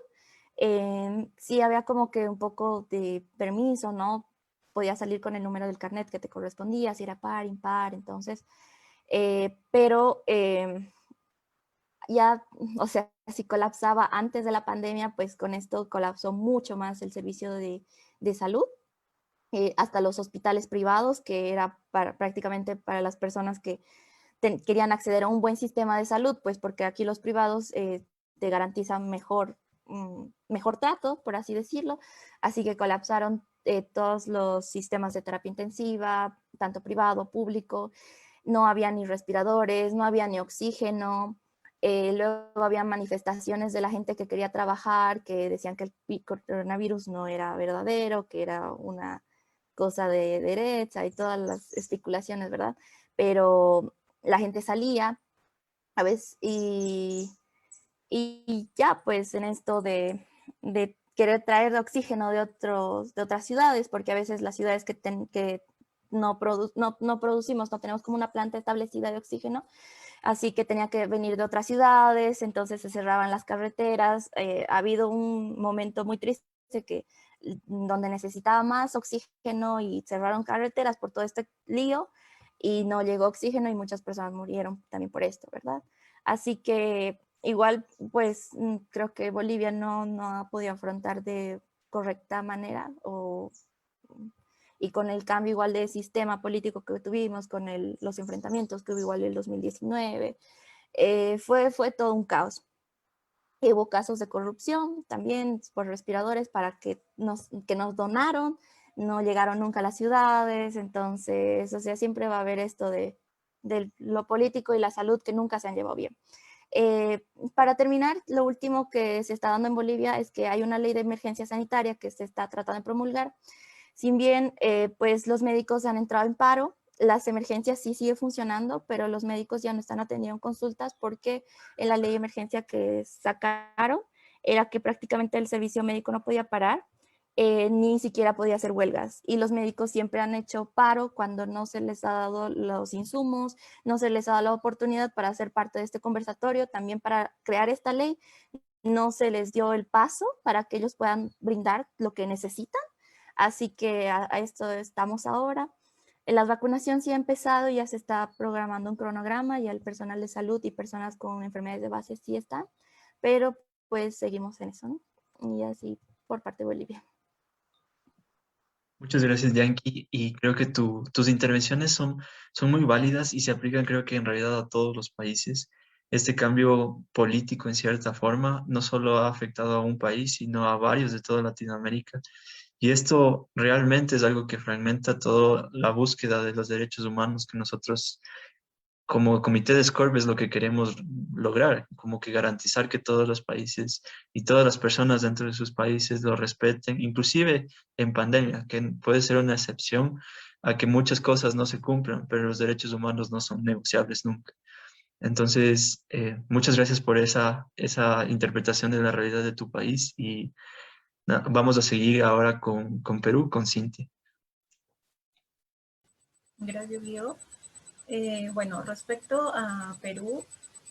Sí había como que un poco de permiso, ¿no? Podía salir con el número del carnet que te correspondía, si era par, impar, entonces, pero ya, o sea, si colapsaba antes de la pandemia, pues con esto colapsó mucho más el servicio de salud. Hasta los hospitales privados, que era prácticamente para las personas que querían acceder a un buen sistema de salud, pues porque aquí los privados te garantizan mejor trato, por así decirlo. Así que colapsaron todos los sistemas de terapia intensiva, tanto privado, público. No había ni respiradores, no había ni oxígeno. Luego había manifestaciones de la gente que quería trabajar, que decían que el coronavirus no era verdadero, que era una cosa de derecha y todas las especulaciones, ¿verdad? Pero la gente salía a veces Y ya pues en esto de querer traer oxígeno de otras ciudades, porque a veces las ciudades que no producimos, no tenemos como una planta establecida de oxígeno, así que tenía que venir de otras ciudades, entonces se cerraban las carreteras. Ha habido un momento muy triste donde necesitaba más oxígeno y cerraron carreteras por todo este lío y no llegó oxígeno y muchas personas murieron también por esto, ¿verdad? Así que igual, pues creo que Bolivia no ha podido afrontar de correcta manera y con el cambio igual de sistema político que tuvimos, con los enfrentamientos que hubo igual en el 2019, fue todo un caos. Hubo casos de corrupción también por respiradores que nos donaron, no llegaron nunca a las ciudades, entonces, o sea, siempre va a haber esto de lo político y la salud que nunca se han llevado bien. Para terminar, lo último que se está dando en Bolivia es que hay una ley de emergencia sanitaria que se está tratando de promulgar. Si bien pues los médicos han entrado en paro, las emergencias sí sigue funcionando, pero los médicos ya no están atendiendo consultas porque en la ley de emergencia que sacaron era que prácticamente el servicio médico no podía parar, ni siquiera podía hacer huelgas. Y los médicos siempre han hecho paro cuando no se les ha dado los insumos, no se les ha dado la oportunidad para ser parte de este conversatorio, también para crear esta ley, no se les dio el paso para que ellos puedan brindar lo que necesitan. Así que a esto estamos ahora. La vacunación sí ha empezado, ya se está programando un cronograma, y el personal de salud y personas con enfermedades de base sí están, pero pues seguimos en eso, ¿no? Y así por parte de Bolivia. Muchas gracias, Yankee. Y creo que tus intervenciones son muy válidas y se aplican, creo que en realidad a todos los países. Este cambio político, en cierta forma, no solo ha afectado a un país, sino a varios de toda Latinoamérica. Y esto realmente es algo que fragmenta toda la búsqueda de los derechos humanos que nosotros, como Comité de SCORP, es lo que queremos lograr, como que garantizar que todos los países y todas las personas dentro de sus países lo respeten, inclusive en pandemia, que puede ser una excepción a que muchas cosas no se cumplan, pero los derechos humanos no son negociables nunca. Entonces, muchas gracias por esa interpretación de la realidad de tu país y vamos a seguir ahora con Perú, con Cintia. Gracias, Diego. Bueno, respecto a Perú,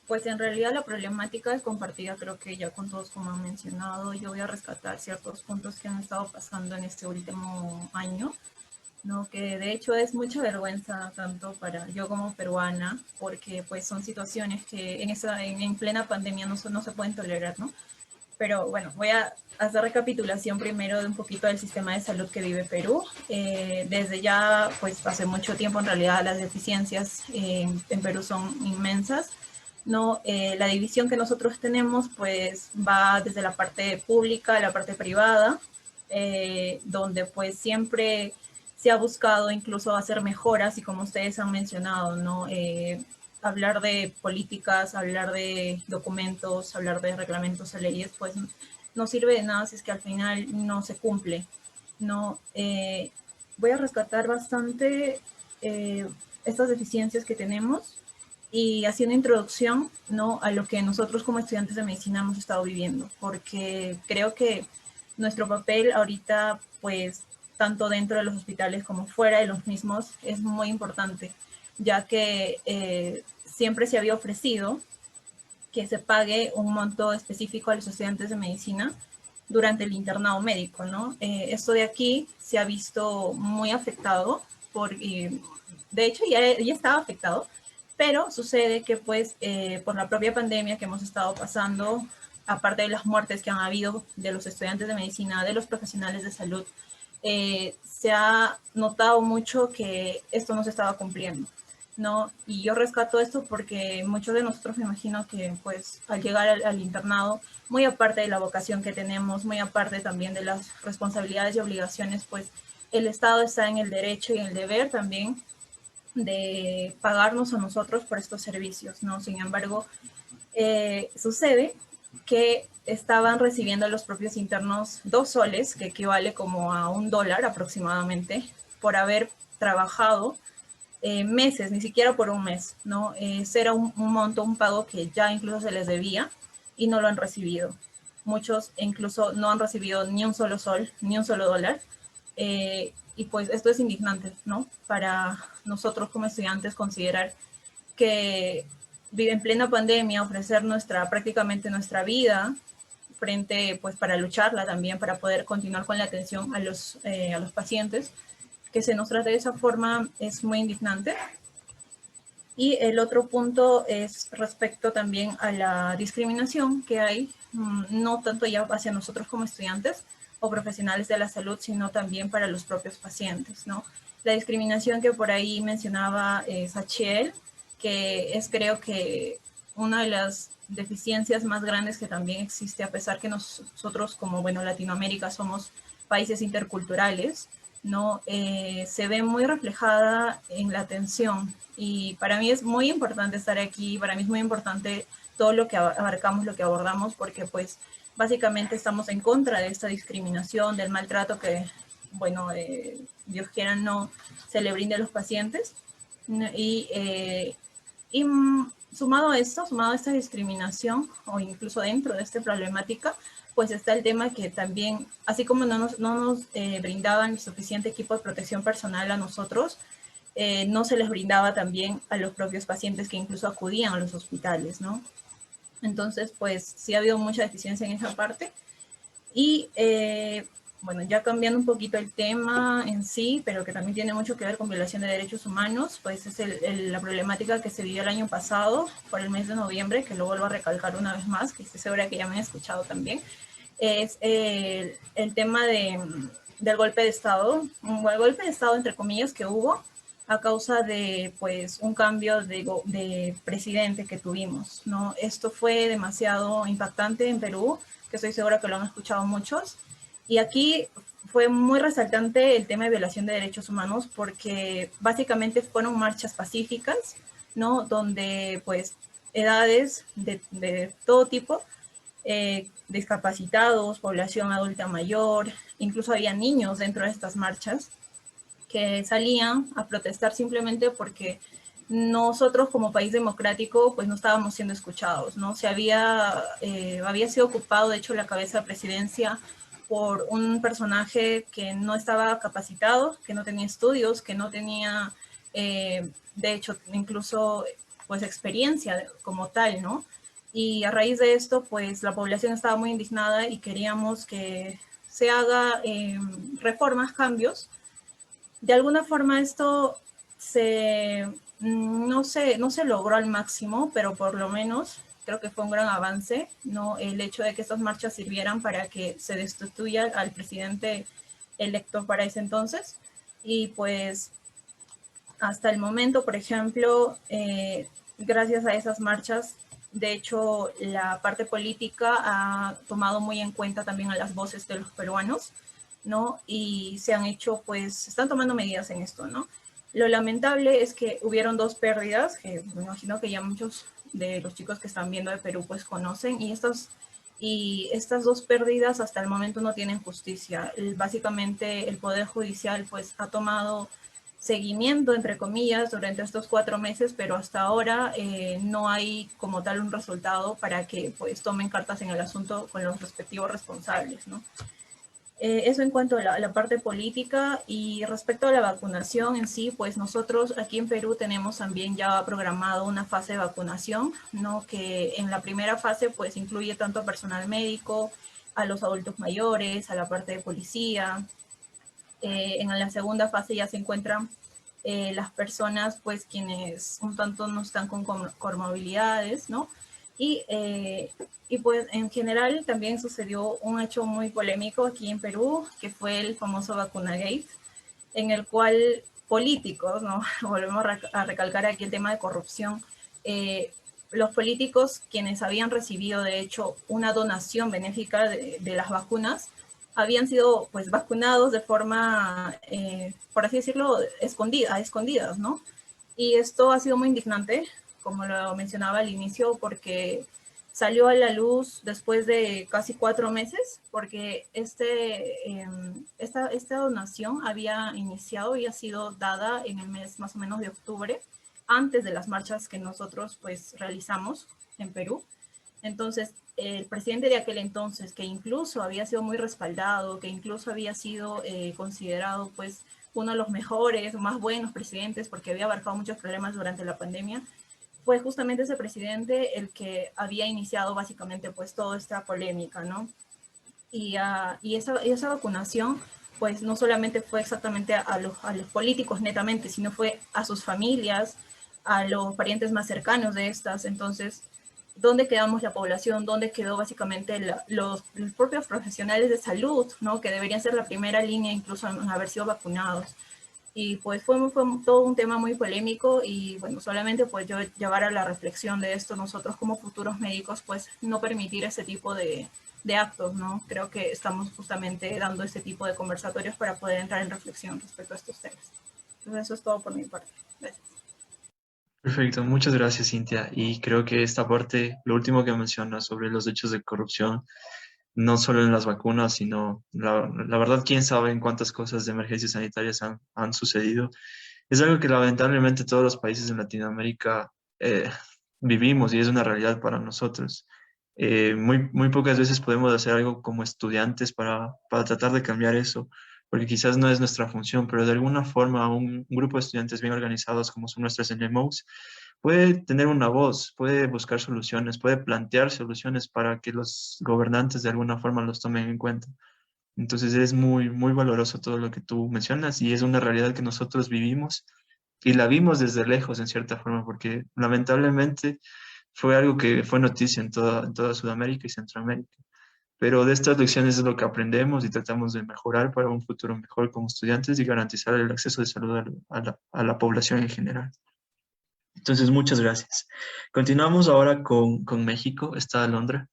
pues en realidad la problemática es compartida, creo que ya con todos como han mencionado. Yo voy a rescatar ciertos puntos que han estado pasando en este último año, ¿no? Que de hecho es mucha vergüenza tanto para yo como peruana, porque pues son situaciones que en plena pandemia no se pueden tolerar, ¿no? Pero bueno, voy a hacer recapitulación primero de un poquito del sistema de salud que vive Perú. Desde ya, pues hace mucho tiempo, en realidad las deficiencias en Perú son inmensas, ¿no? La división que nosotros tenemos, pues va desde la parte pública a la parte privada, donde pues siempre se ha buscado incluso hacer mejoras y como ustedes han mencionado, ¿no? Hablar de políticas, hablar de documentos, hablar de reglamentos o leyes, pues no sirve de nada si es que al final no se cumple. No, voy a rescatar bastante estas deficiencias que tenemos y haciendo introducción, ¿no?, a lo que nosotros como estudiantes de medicina hemos estado viviendo, porque creo que nuestro papel ahorita, pues, tanto dentro de los hospitales como fuera de los mismos, es muy importante, ya que siempre se había ofrecido que se pague un monto específico a los estudiantes de medicina durante el internado médico, ¿no? Esto de aquí se ha visto muy afectado, de hecho ya estaba afectado, pero sucede que pues por la propia pandemia que hemos estado pasando, aparte de las muertes que han habido de los estudiantes de medicina, de los profesionales de salud, se ha notado mucho que esto no se estaba cumpliendo, ¿no? Y yo rescato esto porque muchos de nosotros, me imagino que pues al llegar al internado, muy aparte de la vocación que tenemos, muy aparte también de las responsabilidades y obligaciones, pues el Estado está en el derecho y en el deber también de pagarnos a nosotros por estos servicios, ¿no? Sin embargo, sucede que estaban recibiendo los propios internos 2 soles, que equivale como a $1 aproximadamente, por haber trabajado meses, ni siquiera por un mes, ¿no? Ese era un monto, un pago que ya incluso se les debía, y no lo han recibido. Muchos incluso no han recibido ni un solo sol, ni un solo dólar. Y pues esto es indignante, ¿no? Para nosotros como estudiantes considerar que en plena pandemia ofrecer prácticamente nuestra vida frente, pues para lucharla también, para poder continuar con la atención a los pacientes, que se nos trate de esa forma es muy indignante. Y el otro punto es respecto también a la discriminación que hay, no tanto ya hacia nosotros como estudiantes o profesionales de la salud, sino también para los propios pacientes, ¿no? La discriminación que por ahí mencionaba Sachiel, que es creo que una de las deficiencias más grandes que también existe, a pesar que nosotros como, bueno, Latinoamérica somos países interculturales, ¿no? Se ve muy reflejada en la atención, y para mí es muy importante estar aquí, para mí es muy importante todo lo que abarcamos, lo que abordamos, porque pues básicamente estamos en contra de esta discriminación, del maltrato que, bueno, Dios quiera no se le brinde a los pacientes, y sumado a esto, sumado a esta discriminación, o incluso dentro de esta problemática, pues está el tema que también, así como no nos brindaban suficiente equipo de protección personal a nosotros, no se les brindaba también a los propios pacientes que incluso acudían a los hospitales, ¿no? Entonces, pues sí ha habido mucha deficiencia en esa parte. Y bueno, ya cambiando un poquito el tema en sí, pero que también tiene mucho que ver con violación de derechos humanos, pues es la problemática que se vivió el año pasado, por el mes de noviembre, que lo vuelvo a recalcar una vez más, que estoy segura que ya me han escuchado también, es el tema del golpe de Estado, un golpe de Estado entre comillas que hubo a causa de pues un cambio de presidente que tuvimos, ¿no? Esto fue demasiado impactante en Perú, que estoy segura que lo han escuchado muchos, y aquí fue muy resaltante el tema de violación de derechos humanos porque básicamente fueron marchas pacíficas, ¿no? Donde pues edades de todo tipo, discapacitados, población adulta mayor, incluso había niños dentro de estas marchas que salían a protestar simplemente porque nosotros como país democrático pues no estábamos siendo escuchados, ¿no? había sido ocupado, de hecho, la cabeza de presidencia por un personaje que no estaba capacitado, que no tenía estudios, que no tenía, de hecho, incluso pues experiencia como tal, ¿no? Y a raíz de esto, pues la población estaba muy indignada y queríamos que se haga reformas, cambios. De alguna forma esto no se logró al máximo, pero por lo menos creo que fue un gran avance, ¿no? El hecho de que estas marchas sirvieran para que se destituya al presidente electo para ese entonces. Y pues hasta el momento, por ejemplo, gracias a esas marchas, de hecho, la parte política ha tomado muy en cuenta también a las voces de los peruanos, ¿no? Y se han hecho, pues, se están tomando medidas en esto, ¿no? Lo lamentable es que hubieron dos pérdidas, que me imagino que ya muchos de los chicos que están viendo de Perú, pues, conocen, y estas dos pérdidas hasta el momento no tienen justicia. Básicamente, el Poder Judicial, pues, ha tomado seguimiento, entre comillas, durante estos 4 meses, pero hasta ahora no hay como tal un resultado para que pues tomen cartas en el asunto con los respectivos responsables, ¿no? Eso en cuanto a la parte política. Y respecto a la vacunación en sí, pues nosotros aquí en Perú tenemos también ya programado una fase de vacunación, ¿no? Que en la primera fase pues incluye tanto a personal médico, a los adultos mayores, a la parte de policía. En la segunda fase ya se encuentran las personas, pues, quienes un tanto no están con comorbilidades, ¿no? Y pues, en general, también sucedió un hecho muy polémico aquí en Perú, que fue el famoso Vacunagate, en el cual políticos, ¿no? Volvemos a recalcar aquí el tema de corrupción. Los políticos, quienes habían recibido, de hecho, una donación benéfica de las vacunas, habían sido pues vacunados de forma, por así decirlo, escondidas, ¿no? Y esto ha sido muy indignante, como lo mencionaba al inicio, porque salió a la luz después de casi 4 meses, porque esta donación había sido dada en el mes más o menos de octubre, antes de las marchas que nosotros pues realizamos en Perú. Entonces, el presidente de aquel entonces, que incluso había sido muy respaldado, que incluso había sido considerado pues uno de los mejores, más buenos presidentes, porque había abarcado muchos problemas durante la pandemia, fue justamente ese presidente el que había iniciado básicamente pues toda esta polémica, ¿no? Y esa vacunación pues no solamente fue exactamente a los políticos netamente, sino fue a sus familias, a los parientes más cercanos de estas. Entonces, ¿dónde quedamos la población? ¿Dónde quedó básicamente los propios profesionales de salud, ¿no? Que deberían ser la primera línea incluso en haber sido vacunados? Y pues fue todo un tema muy polémico y bueno, solamente pues yo llevar a la reflexión de esto nosotros como futuros médicos, pues no permitir ese tipo de actos, ¿no? Creo que estamos justamente dando este tipo de conversatorios para poder entrar en reflexión respecto a estos temas. Entonces eso es todo por mi parte. Gracias. Perfecto, muchas gracias, Cintia. Y creo que esta parte, lo último que mencionas sobre los hechos de corrupción, no solo en las vacunas, sino la verdad, quién sabe en cuántas cosas de emergencias sanitarias han sucedido. Es algo que lamentablemente todos los países en Latinoamérica vivimos y es una realidad para nosotros. Muy pocas veces podemos hacer algo como estudiantes para tratar de cambiar eso, porque quizás no es nuestra función, pero de alguna forma un grupo de estudiantes bien organizados como son nuestras NMOs puede tener una voz, puede buscar soluciones, puede plantear soluciones para que los gobernantes de alguna forma los tomen en cuenta. Entonces es muy valoroso todo lo que tú mencionas y es una realidad que nosotros vivimos y la vimos desde lejos en cierta forma, porque lamentablemente fue algo que fue noticia en toda Sudamérica y Centroamérica. Pero de estas lecciones es lo que aprendemos y tratamos de mejorar para un futuro mejor como estudiantes y garantizar el acceso de salud a la población en general. Entonces, muchas gracias. Continuamos ahora con México. Está Alondra.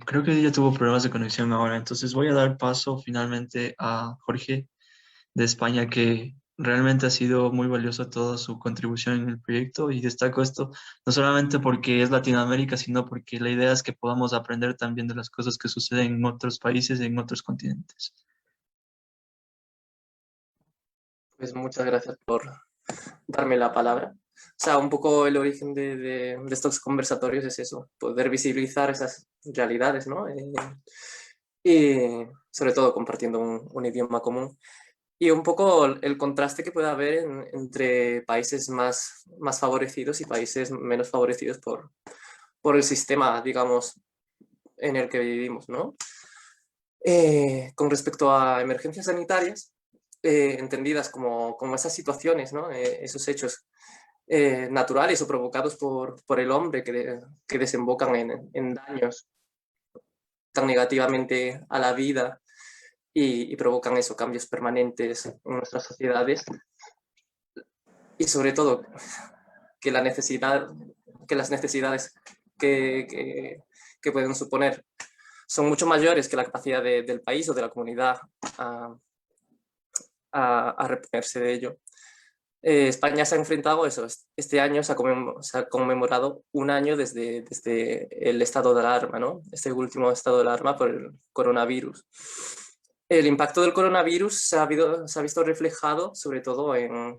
Creo que ella tuvo problemas de conexión ahora, entonces voy a dar paso finalmente a Jorge de España, que realmente ha sido muy valiosa toda su contribución en el proyecto y destaco esto no solamente porque es Latinoamérica, sino porque la idea es que podamos aprender también de las cosas que suceden en otros países y en otros continentes. Pues muchas gracias por darme la palabra. O sea, un poco el origen de estos conversatorios es eso, poder visibilizar esas realidades, ¿no? Y sobre todo compartiendo un idioma común. Y un poco el contraste que puede haber entre países más favorecidos y países menos favorecidos por el sistema, digamos, en el que vivimos, ¿no? Con respecto a emergencias sanitarias, entendidas como esas situaciones, ¿no? Esos hechos naturales o provocados por el hombre que desembocan en daños tan negativamente a la vida y provocan eso, cambios permanentes en nuestras sociedades. Y sobre todo, que las necesidades que pueden suponer son mucho mayores que la capacidad del país o de la comunidad a reponerse de ello. España se ha enfrentado a eso. Este año se ha conmemorado un año desde el estado de alarma, ¿no? Este último estado de alarma por el coronavirus. El impacto del coronavirus se ha visto reflejado sobre todo en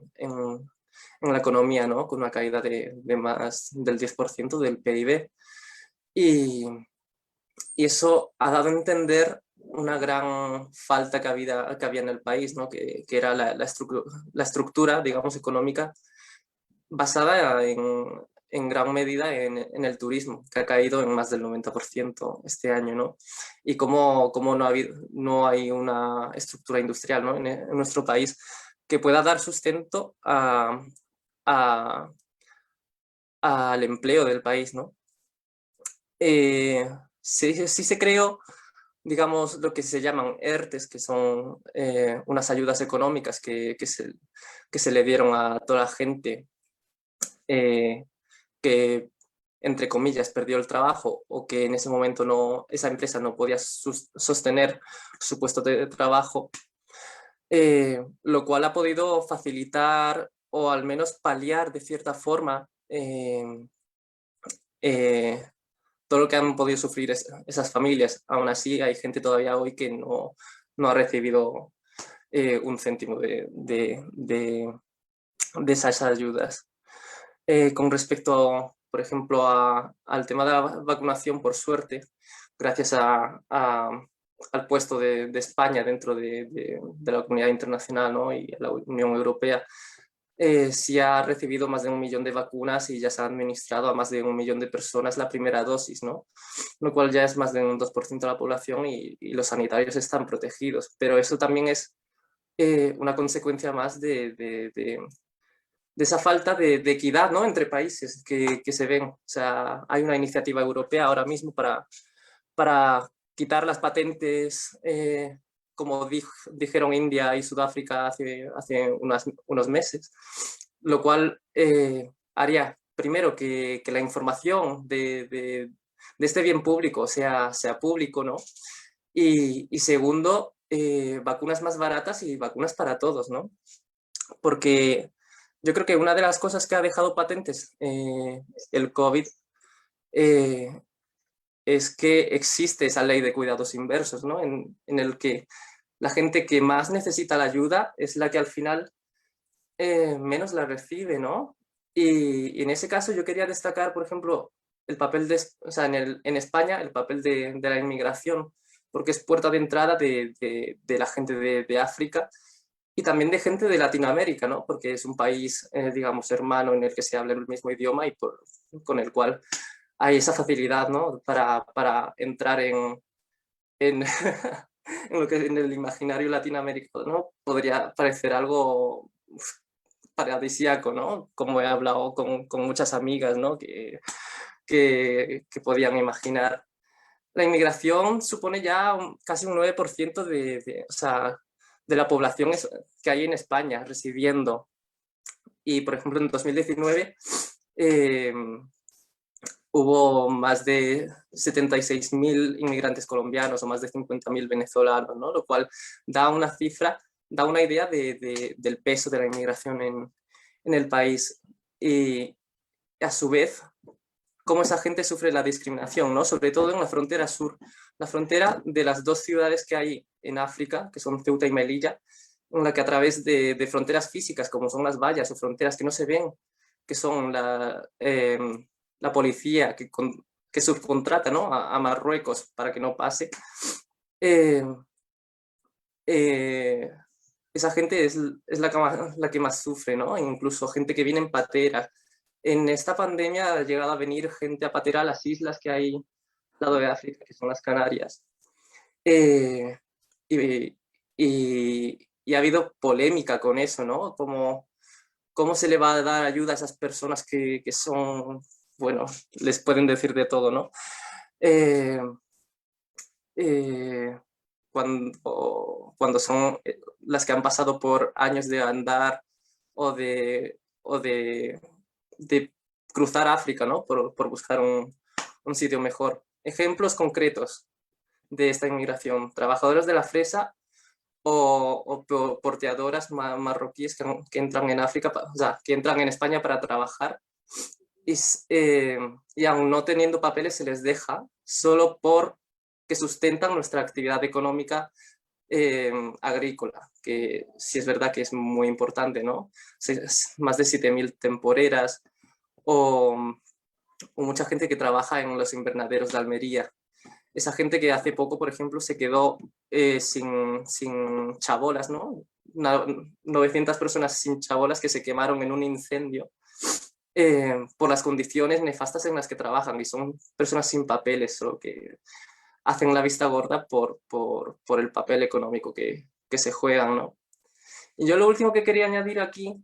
la economía, ¿no? Con una caída de más del 10% del PIB. Y eso ha dado a entender una gran falta que había en el país, ¿no? que era la estructura, digamos, económica basada en gran medida en el turismo, que ha caído en más del 90% este año, ¿no? Y cómo no hay una estructura industrial, ¿no? en nuestro país que pueda dar sustento al empleo del país, ¿no? Sí se creó, digamos, lo que se llaman ERTES, que son unas ayudas económicas que se le dieron a toda la gente que, entre comillas, perdió el trabajo o que en ese momento esa empresa no podía sostener su puesto de trabajo, lo cual ha podido facilitar o al menos paliar de cierta forma todo lo que han podido sufrir esas familias. Aún así hay gente todavía hoy que no ha recibido un céntimo de esas ayudas. Con respecto, por ejemplo, al tema de la vacunación, por suerte, gracias al puesto de España dentro de la comunidad internacional, ¿no? Y la Unión Europea, sí ha recibido más de 1 millón de vacunas y ya se ha administrado a más de 1 millón de personas la primera dosis, ¿no? Lo cual ya es más de un 2% de la población y los sanitarios están protegidos. Pero eso también es una consecuencia más de esa falta de equidad, ¿no? Entre países que se ven. O sea, hay una iniciativa europea ahora mismo para quitar las patentes, como dijeron India y Sudáfrica hace unos meses, lo cual haría, primero, que la información de este bien público sea público, ¿no? Y segundo, vacunas más baratas y vacunas para todos, ¿no? Porque yo creo que una de las cosas que ha dejado patentes el COVID es que existe esa ley de cuidados inversos, ¿no? En el que la gente que más necesita la ayuda es la que al final menos la recibe, ¿no? Y en ese caso yo quería destacar, por ejemplo, el papel o sea, en España, el papel de la inmigración, porque es puerta de entrada de la gente de África y también de gente de Latinoamérica, ¿no? Porque es un país, digamos, hermano en el que se habla el mismo idioma y con el cual hay esa facilidad, ¿no? Para entrar en en lo que en el imaginario latinoamericano, ¿no? Podría parecer algo paradisíaco, ¿no? Como he hablado con muchas amigas, ¿no? Que podían imaginar. La inmigración supone ya casi un 9% o sea, de la población que hay en España residiendo. Y, por ejemplo, en 2019 hubo más de 76.000 inmigrantes colombianos o más de 50.000 venezolanos, ¿no? Lo cual da una cifra, da una idea del peso de la inmigración en el país. Y a su vez, cómo esa gente sufre la discriminación, ¿no? Sobre todo en la frontera sur, la frontera de las dos ciudades que hay en África, que son Ceuta y Melilla, en la que a través de fronteras físicas, como son las vallas o fronteras que no se ven, que son la policía que subcontrata, ¿no? a Marruecos para que no pase, esa gente es la que más sufre, ¿no? Incluso gente que viene en patera. En esta pandemia ha llegado a venir gente a patera a las islas que hay al lado de África, que son las Canarias. Y ha habido polémica con eso, ¿no? ¿Cómo se le va a dar ayuda a esas personas que son, bueno, les pueden decir de todo, ¿no? Cuando son las que han pasado por años de andar o de cruzar África, ¿no? Por buscar un sitio mejor. Ejemplos concretos de esta inmigración: trabajadores de la fresa o porteadoras marroquíes que entran en África, o sea, que entran en España para trabajar y aún no teniendo papeles se les deja solo porque sustentan nuestra actividad económica agrícola, que sí es verdad que es muy importante, ¿no? Más de 7.000 temporeras o mucha gente que trabaja en los invernaderos de Almería. Esa gente que hace poco, por ejemplo, se quedó sin chabolas, ¿no? 900 personas sin chabolas que se quemaron en un incendio por las condiciones nefastas en las que trabajan, y son personas sin papeles, solo que hacen la vista gorda por el papel económico que se juegan, ¿no? Y yo lo último que quería añadir aquí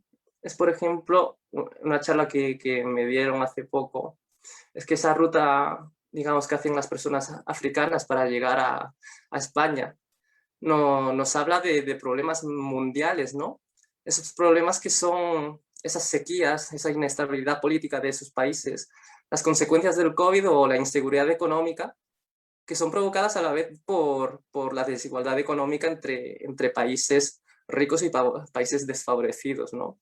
es, por ejemplo, una charla que me dieron hace poco, es que esa ruta, digamos, que hacen las personas africanas para llegar a España, nos habla de problemas mundiales, ¿no? Esos problemas que son esas sequías, esa inestabilidad política de esos países, las consecuencias del COVID o la inseguridad económica, que son provocadas a la vez por la desigualdad económica entre países ricos y países desfavorecidos, ¿no?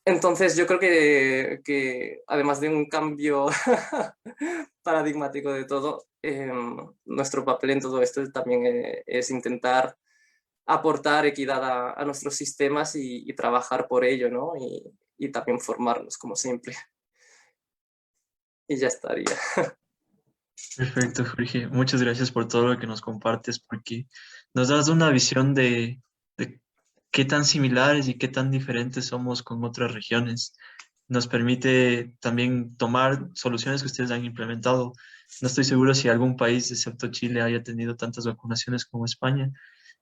Entonces yo creo que además de un cambio paradigmático de todo, nuestro papel en todo esto también es intentar aportar equidad a nuestros sistemas y trabajar por ello, ¿no? Y también formarnos, como siempre. Y ya estaría. Perfecto, Jorge. Muchas gracias por todo lo que nos compartes, porque nos das una visión de qué tan similares y qué tan diferentes somos con otras regiones. Nos permite también tomar soluciones que ustedes han implementado. No estoy seguro si algún país, excepto Chile, haya tenido tantas vacunaciones como España.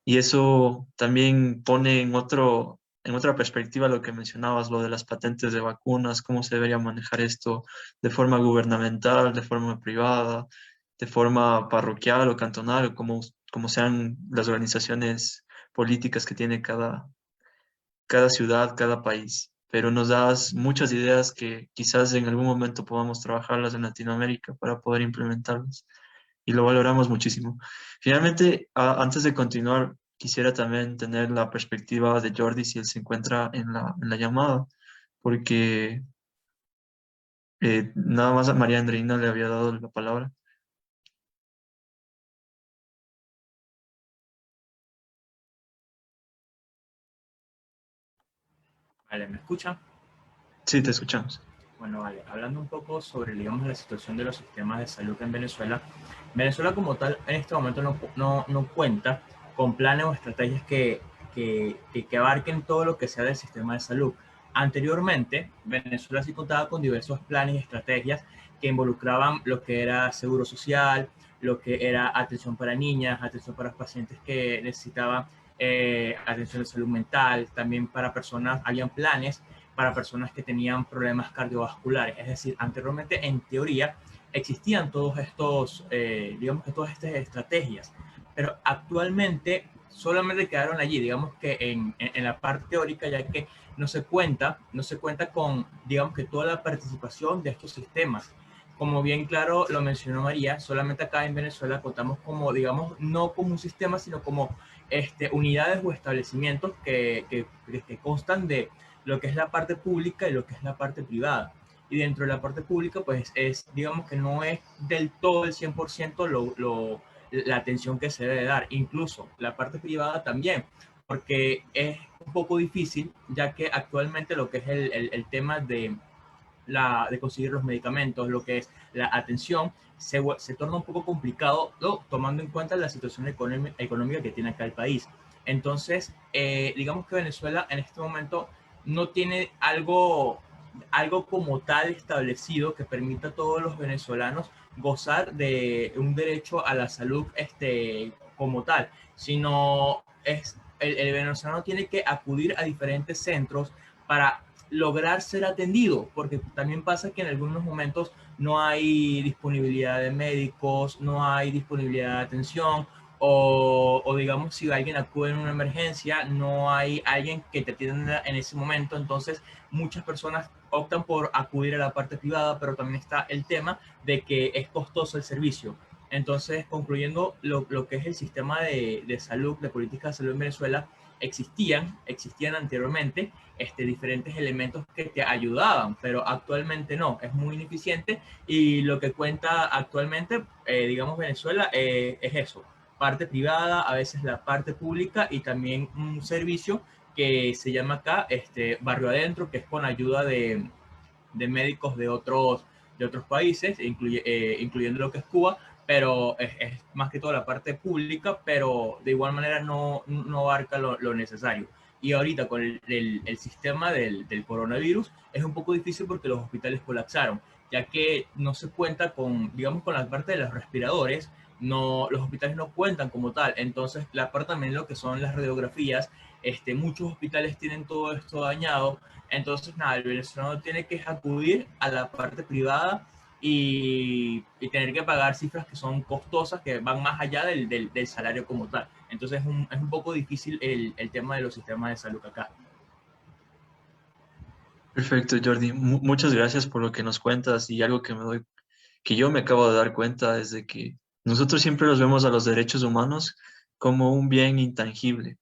Y eso también pone en otra perspectiva lo que mencionabas, lo de las patentes de vacunas, cómo se debería manejar esto de forma gubernamental, de forma privada, de forma parroquial o cantonal, o como sean las organizaciones políticas que tiene cada ciudad, cada país. Pero nos das muchas ideas que quizás en algún momento podamos trabajarlas en Latinoamérica para poder implementarlas. Y lo valoramos muchísimo. Finalmente, antes de continuar, quisiera también tener la perspectiva de Jordi si él se encuentra en la llamada, porque nada más a María Andreina le había dado la palabra. Vale, ¿me escuchan? Sí, te escuchamos. Bueno, vale, hablando un poco sobre, digamos, la situación de los sistemas de salud en Venezuela. Venezuela como tal en este momento no cuenta con planes o estrategias que abarquen todo lo que sea del sistema de salud. Anteriormente, Venezuela sí contaba con diversos planes y estrategias que involucraban lo que era seguro social, lo que era atención para niñas, atención para pacientes que necesitaban atención de salud mental, también para personas, habían planes para personas que tenían problemas cardiovasculares. Es decir, anteriormente, en teoría, existían todos estos, digamos que todas estas estrategias, pero actualmente solamente quedaron allí, digamos que en la parte teórica, ya que no se cuenta con, digamos que toda la participación de estos sistemas. Como bien claro lo mencionó María, solamente acá en Venezuela contamos como, digamos, no como un sistema, sino como unidades o establecimientos que constan de lo que es la parte pública y lo que es la parte privada. Y dentro de la parte pública, pues digamos que no es del todo el 100% la atención que se debe dar. Incluso la parte privada también, porque es un poco difícil, ya que actualmente lo que es el tema de conseguir los medicamentos, lo que es la atención, se torna un poco complicado, ¿no? Tomando en cuenta la situación económica que tiene acá el país. Entonces, digamos que Venezuela en este momento no tiene algo como tal establecido que permita a todos los venezolanos gozar de un derecho a la salud como tal, sino el venezolano tiene que acudir a diferentes centros para lograr ser atendido, porque también pasa que en algunos momentos no hay disponibilidad de médicos, no hay disponibilidad de atención, o digamos si alguien acude en una emergencia, no hay alguien que te atienda en ese momento. Entonces muchas personas optan por acudir a la parte privada, pero también está el tema de que es costoso el servicio. Entonces, concluyendo lo que es el sistema de salud, de política de salud en Venezuela, existían anteriormente diferentes elementos que te ayudaban, pero actualmente no, es muy ineficiente, y lo que cuenta actualmente, digamos, Venezuela es eso, parte privada, a veces la parte pública, y también un servicio que se llama acá Barrio Adentro, que es con ayuda de médicos de otros países, incluyendo lo que es Cuba, pero es más que todo la parte pública, pero de igual manera no abarca lo necesario. Y ahorita con el sistema del coronavirus es un poco difícil porque los hospitales colapsaron, ya que no se cuenta con, digamos, con la parte de los respiradores, los hospitales no cuentan como tal. Entonces, la parte también lo que son las radiografías, muchos hospitales tienen todo esto dañado. Entonces, nada, el venezolano tiene que acudir a la parte privada y tener que pagar cifras que son costosas, que van más allá del salario como tal. Entonces es un poco difícil el tema de los sistemas de salud acá. Perfecto, Jordi. Muchas gracias por lo que nos cuentas, y algo que yo me acabo de dar cuenta es de que nosotros siempre los vemos a los derechos humanos como un bien intangible.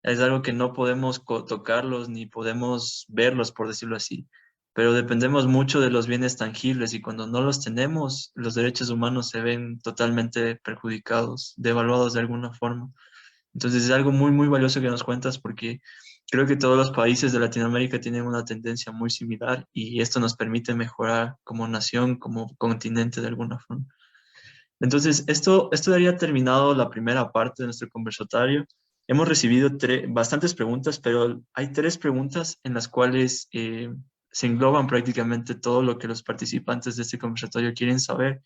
Es algo que no podemos tocarlos ni podemos verlos, por decirlo así, pero dependemos mucho de los bienes tangibles, y cuando no los tenemos, los derechos humanos se ven totalmente perjudicados, devaluados de alguna forma. Entonces es algo muy, muy valioso que nos cuentas porque creo que todos los países de Latinoamérica tienen una tendencia muy similar y esto nos permite mejorar como nación, como continente de alguna forma. Entonces, esto daría terminado la primera parte de nuestro conversatorio. Hemos recibido bastantes preguntas, pero hay 3 preguntas en las cuales se engloban prácticamente todo lo que los participantes de este conversatorio quieren saber.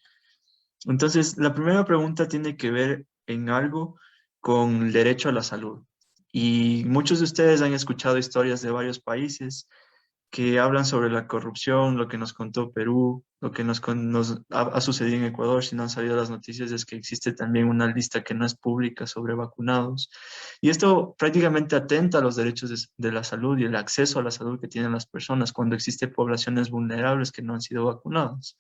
Entonces, la primera pregunta tiene que ver en algo con el derecho a la salud. Y muchos de ustedes han escuchado historias de varios países que hablan sobre la corrupción, lo que nos contó Perú, lo que nos ha sucedido en Ecuador. Si no han salido las noticias, es que existe también una lista que no es pública sobre vacunados. Y esto prácticamente atenta a los derechos de la salud y el acceso a la salud que tienen las personas cuando existen poblaciones vulnerables que no han sido vacunadas.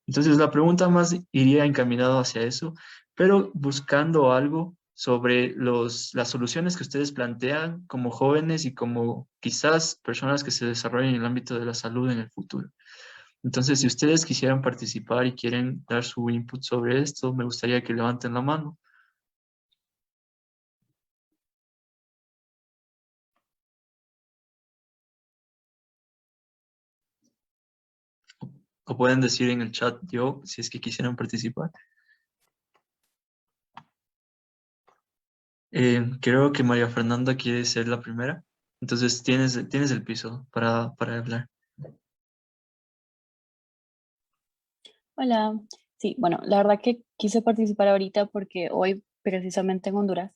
Entonces, la pregunta más iría encaminado hacia eso, pero buscando algo sobre las soluciones que ustedes plantean como jóvenes y como quizás personas que se desarrollen en el ámbito de la salud en el futuro. Entonces, si ustedes quisieran participar y quieren dar su input sobre esto, me gustaría que levanten la mano. O pueden decir en el chat yo, si es que quisieran participar. Creo que María Fernanda quiere ser la primera. Entonces tienes el piso para hablar. Hola, sí, bueno, la verdad que quise participar ahorita porque hoy, precisamente en Honduras,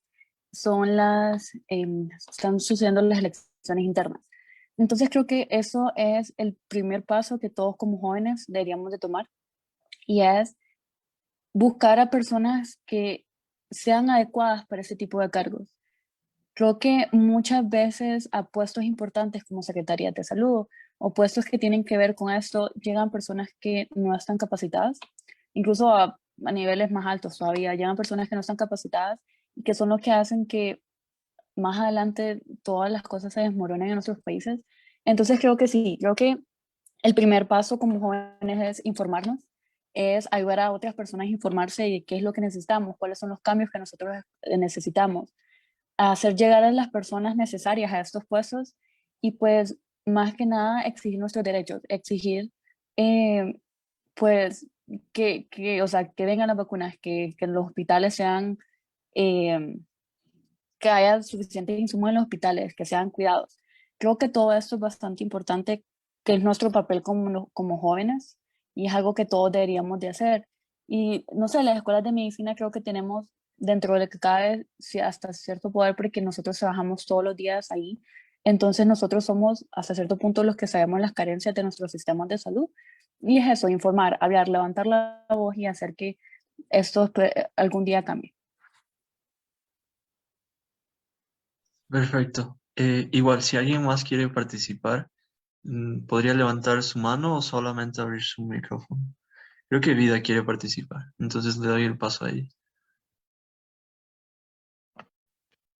están sucediendo las elecciones internas. Entonces creo que eso es el primer paso que todos como jóvenes deberíamos de tomar y es buscar a personas que sean adecuadas para ese tipo de cargos. Creo que muchas veces a puestos importantes como secretarías de salud o puestos que tienen que ver con esto, llegan personas que no están capacitadas, incluso a niveles más altos todavía, llegan personas que no están capacitadas y que son los que hacen que más adelante todas las cosas se desmoronen en nuestros países. Entonces creo que sí, creo que el primer paso como jóvenes es informarnos, es ayudar a otras personas a informarse de qué es lo que necesitamos, cuáles son los cambios que nosotros necesitamos, a hacer llegar a las personas necesarias a estos puestos y pues más que nada exigir nuestros derechos, exigir pues o sea, que vengan las vacunas, que los hospitales sean, eh, que haya suficientes insumos en los hospitales, que sean cuidados. Creo que todo esto es bastante importante, que es nuestro papel como jóvenes y es algo que todos deberíamos de hacer. Y no sé, las escuelas de medicina creo que tenemos dentro de lo que cabe hasta cierto poder porque nosotros trabajamos todos los días ahí. Entonces nosotros somos hasta cierto punto los que sabemos las carencias de nuestros sistemas de salud. Y es eso, informar, hablar, levantar la voz y hacer que esto algún día cambie. Perfecto. Igual, si alguien más quiere participar, ¿podría levantar su mano o solamente abrir su micrófono? Creo que Vida quiere participar, entonces le doy el paso a ella.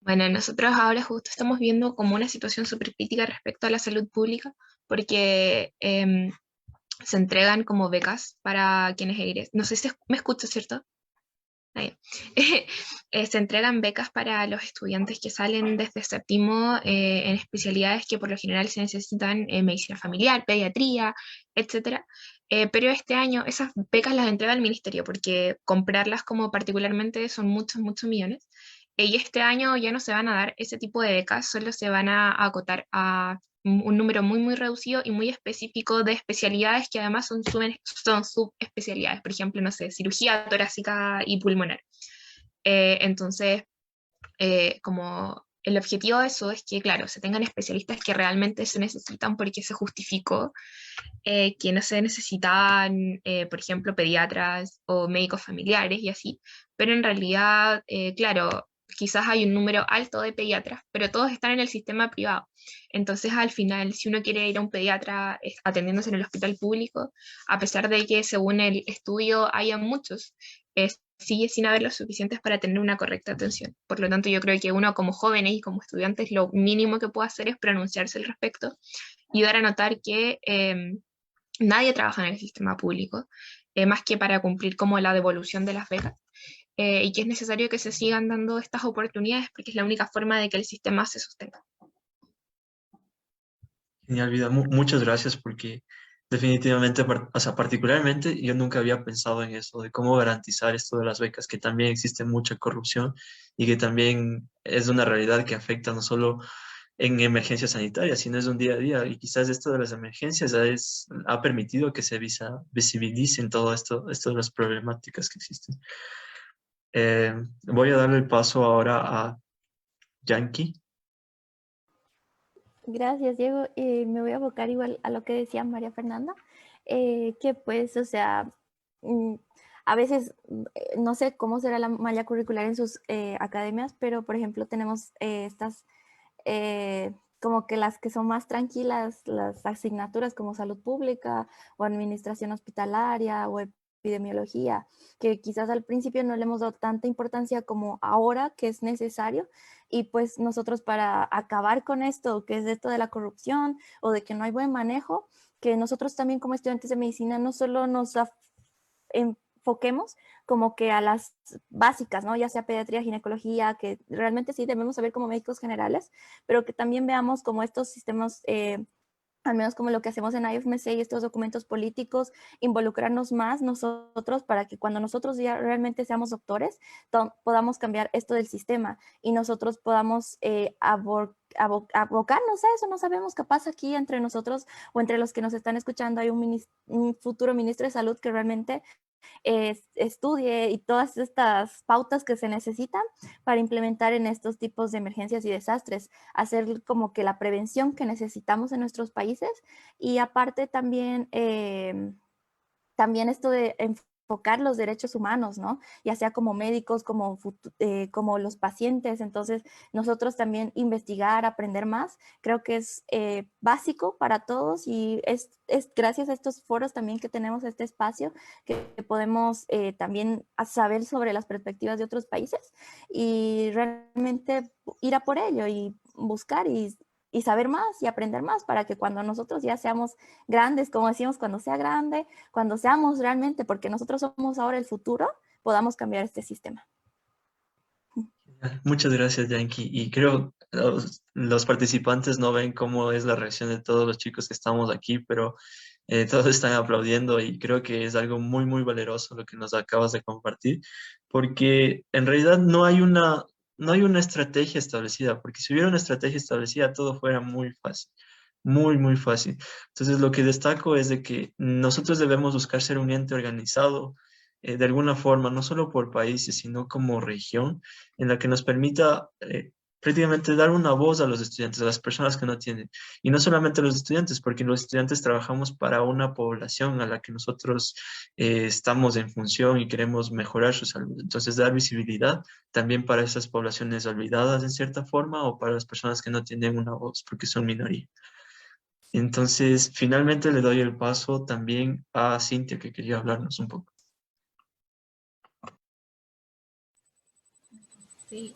Bueno, nosotros ahora justo estamos viendo como una situación súper crítica respecto a la salud pública, porque se entregan como becas para quienes egresan. No sé si me escucho, ¿cierto? Ahí. Se entregan becas para los estudiantes que salen desde séptimo en especialidades que por lo general se necesitan, medicina familiar, pediatría, etc. Pero este año esas becas las entrega el ministerio porque comprarlas como particularmente son muchos, muchos millones. Y este año ya no se van a dar ese tipo de becas, solo se van a acotar a un número muy, muy reducido y muy específico de especialidades que además son subespecialidades, por ejemplo, no sé, cirugía torácica y pulmonar. Entonces, como el objetivo de eso es que, claro, se tengan especialistas que realmente se necesitan porque se justificó que no se necesitaban, por ejemplo, pediatras o médicos familiares y así, pero en realidad, claro, quizás hay un número alto de pediatras, pero todos están en el sistema privado. Entonces, al final, si uno quiere ir a un pediatra atendiéndose en el hospital público, a pesar de que según el estudio haya muchos, sigue sin haber los suficientes para tener una correcta atención. Por lo tanto, yo creo que uno como jóvenes y como estudiantes, lo mínimo que puede hacer es pronunciarse al respecto y dar a notar que nadie trabaja en el sistema público, más que para cumplir como la devolución de las becas. y que es necesario que se sigan dando estas oportunidades porque es la única forma de que el sistema se sostenga. Genial, Vida. Muchas gracias porque definitivamente, o sea, particularmente yo nunca había pensado en eso, de cómo garantizar esto de las becas, que también existe mucha corrupción y que también es una realidad que afecta no solo en emergencias sanitarias, sino es un día a día. Y quizás esto de las emergencias ha permitido que se visibilicen todo esto de las problemáticas que existen. Voy a darle el paso ahora a Yankee. Gracias, Diego. Me voy a abocar igual a lo que decía María Fernanda, que pues, o sea, a veces no sé cómo será la malla curricular en sus academias, pero por ejemplo tenemos estas, como que las que son más tranquilas, las asignaturas como salud pública o administración hospitalaria o epidemiología, que quizás al principio no le hemos dado tanta importancia como ahora que es necesario. Y pues nosotros para acabar con esto, que es esto de la corrupción o de que no hay buen manejo, que nosotros también como estudiantes de medicina no solo nos enfoquemos como que a las básicas, ¿no? Ya sea pediatría, ginecología, que realmente sí debemos saber como médicos generales, pero que también veamos como estos sistemas, al menos como lo que hacemos en IFMC y estos documentos políticos, involucrarnos más nosotros para que cuando nosotros ya realmente seamos doctores, podamos cambiar esto del sistema y nosotros podamos abocarnos a eso. No sabemos qué pasa aquí entre nosotros o entre los que nos están escuchando. Hay un futuro ministro de salud que realmente estudie y todas estas pautas que se necesitan para implementar en estos tipos de emergencias y desastres, hacer como que la prevención que necesitamos en nuestros países y aparte también, también esto de enfocar los derechos humanos, ¿no? Ya sea como médicos, como los pacientes. Entonces, nosotros también investigar, aprender más, creo que es básico para todos y es gracias a estos foros también que tenemos este espacio que podemos también saber sobre las perspectivas de otros países y realmente ir a por ello y buscar y saber más y aprender más para que cuando nosotros ya seamos grandes, como decimos, cuando sea grande, cuando seamos realmente, porque nosotros somos ahora el futuro, podamos cambiar este sistema. Muchas gracias, Yankee. Y creo los participantes no ven cómo es la reacción de todos los chicos que estamos aquí, pero todos están aplaudiendo y creo que es algo muy, muy valeroso lo que nos acabas de compartir, porque en realidad no hay una estrategia establecida, porque si hubiera una estrategia establecida todo fuera muy fácil, muy, muy fácil. Entonces lo que destaco es de que nosotros debemos buscar ser un ente organizado de alguna forma, no solo por países, sino como región, en la que nos permita prácticamente dar una voz a los estudiantes, a las personas que no tienen. Y no solamente a los estudiantes, porque los estudiantes trabajamos para una población a la que nosotros estamos en función y queremos mejorar su salud. Entonces, dar visibilidad también para esas poblaciones olvidadas en cierta forma o para las personas que no tienen una voz porque son minoría. Entonces, finalmente le doy el paso también a Cintia, que quería hablarnos un poco. Sí,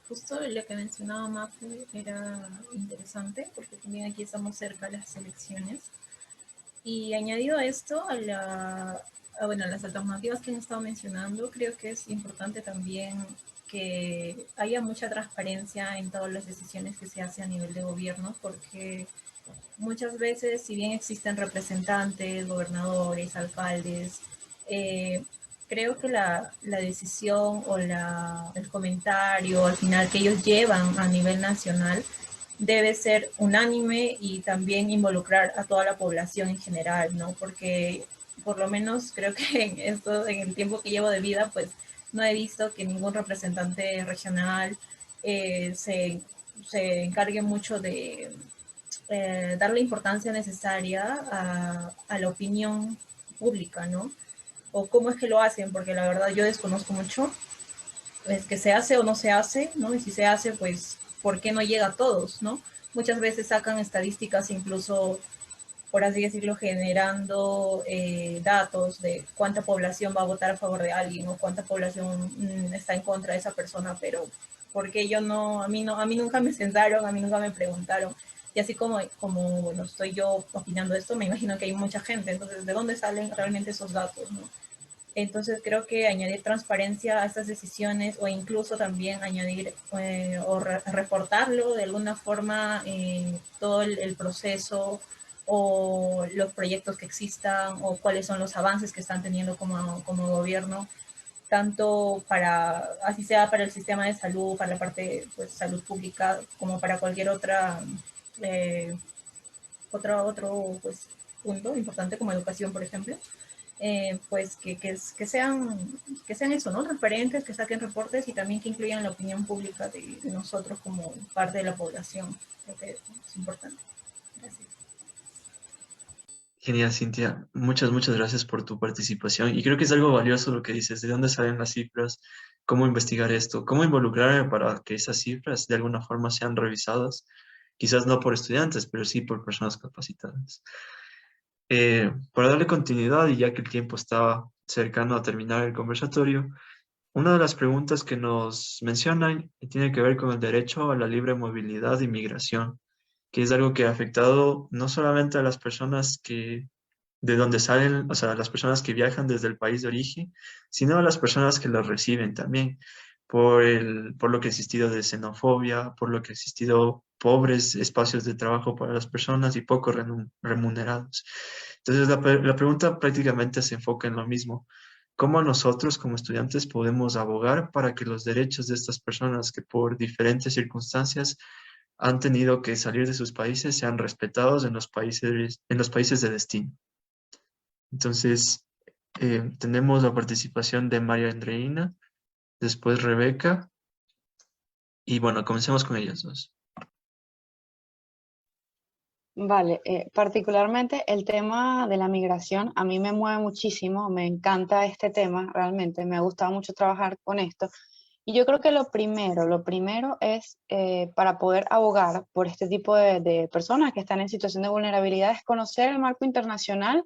justo lo que mencionaba Mafe era interesante porque también aquí estamos cerca de las elecciones. Y añadido a esto, bueno, a las alternativas que han estado mencionando, creo que es importante también que haya mucha transparencia en todas las decisiones que se hacen a nivel de gobierno, porque muchas veces, si bien existen representantes, gobernadores, alcaldes, creo que la decisión o el comentario al final que ellos llevan a nivel nacional debe ser unánime y también involucrar a toda la población en general, ¿no? Porque por lo menos creo que en el tiempo que llevo de vida, pues no he visto que ningún representante regional se encargue mucho de darle importancia necesaria a la opinión pública, ¿no? O cómo es que lo hacen, porque la verdad yo desconozco mucho, es que se hace o no se hace, ¿no? Y si se hace, pues, ¿por qué no llega a todos, ¿no? Muchas veces sacan estadísticas incluso, por así decirlo, generando datos de cuánta población va a votar a favor de alguien o cuánta población está en contra de esa persona, pero porque yo no, a mí nunca me censaron, a mí nunca me preguntaron. Y así como bueno, estoy yo opinando esto, me imagino que hay mucha gente, entonces, ¿de dónde salen realmente esos datos, no? Entonces creo que añadir transparencia a estas decisiones o incluso también añadir o reportarlo de alguna forma todo el proceso o los proyectos que existan o cuáles son los avances que están teniendo como gobierno, tanto para, así sea para el sistema de salud, para la parte pues, salud pública, como para cualquier otra, otro pues, punto importante como educación, por ejemplo. Pues que sean eso, ¿no? Transparentes, que saquen reportes y también que incluyan la opinión pública de nosotros como parte de la población. Creo que es importante. Gracias. Genial, Cintia. Muchas gracias por tu participación. Y creo que es algo valioso lo que dices, de dónde salen las cifras, cómo investigar esto, cómo involucrarme para que esas cifras de alguna forma sean revisadas, quizás no por estudiantes, pero sí por personas capacitadas. Para darle continuidad, y ya que el tiempo está cercano a terminar el conversatorio, una de las preguntas que nos mencionan tiene que ver con el derecho a la libre movilidad y migración, que es algo que ha afectado no solamente a las personas que de donde salen, o sea, las personas que viajan desde el país de origen, sino a las personas que los reciben también, por lo que ha existido de xenofobia, por lo que ha existido pobres espacios de trabajo para las personas y poco remunerados. Entonces, la pregunta prácticamente se enfoca en lo mismo. ¿Cómo nosotros como estudiantes podemos abogar para que los derechos de estas personas que por diferentes circunstancias han tenido que salir de sus países sean respetados en los países de destino? Entonces, tenemos la participación de María Andreina, después Rebeca, y bueno, comencemos con ellas dos. Vale, particularmente el tema de la migración a mí me mueve muchísimo, me encanta este tema realmente, me ha gustado mucho trabajar con esto. Y yo creo que lo primero es para poder abogar por este tipo de personas que están en situación de vulnerabilidad es conocer el marco internacional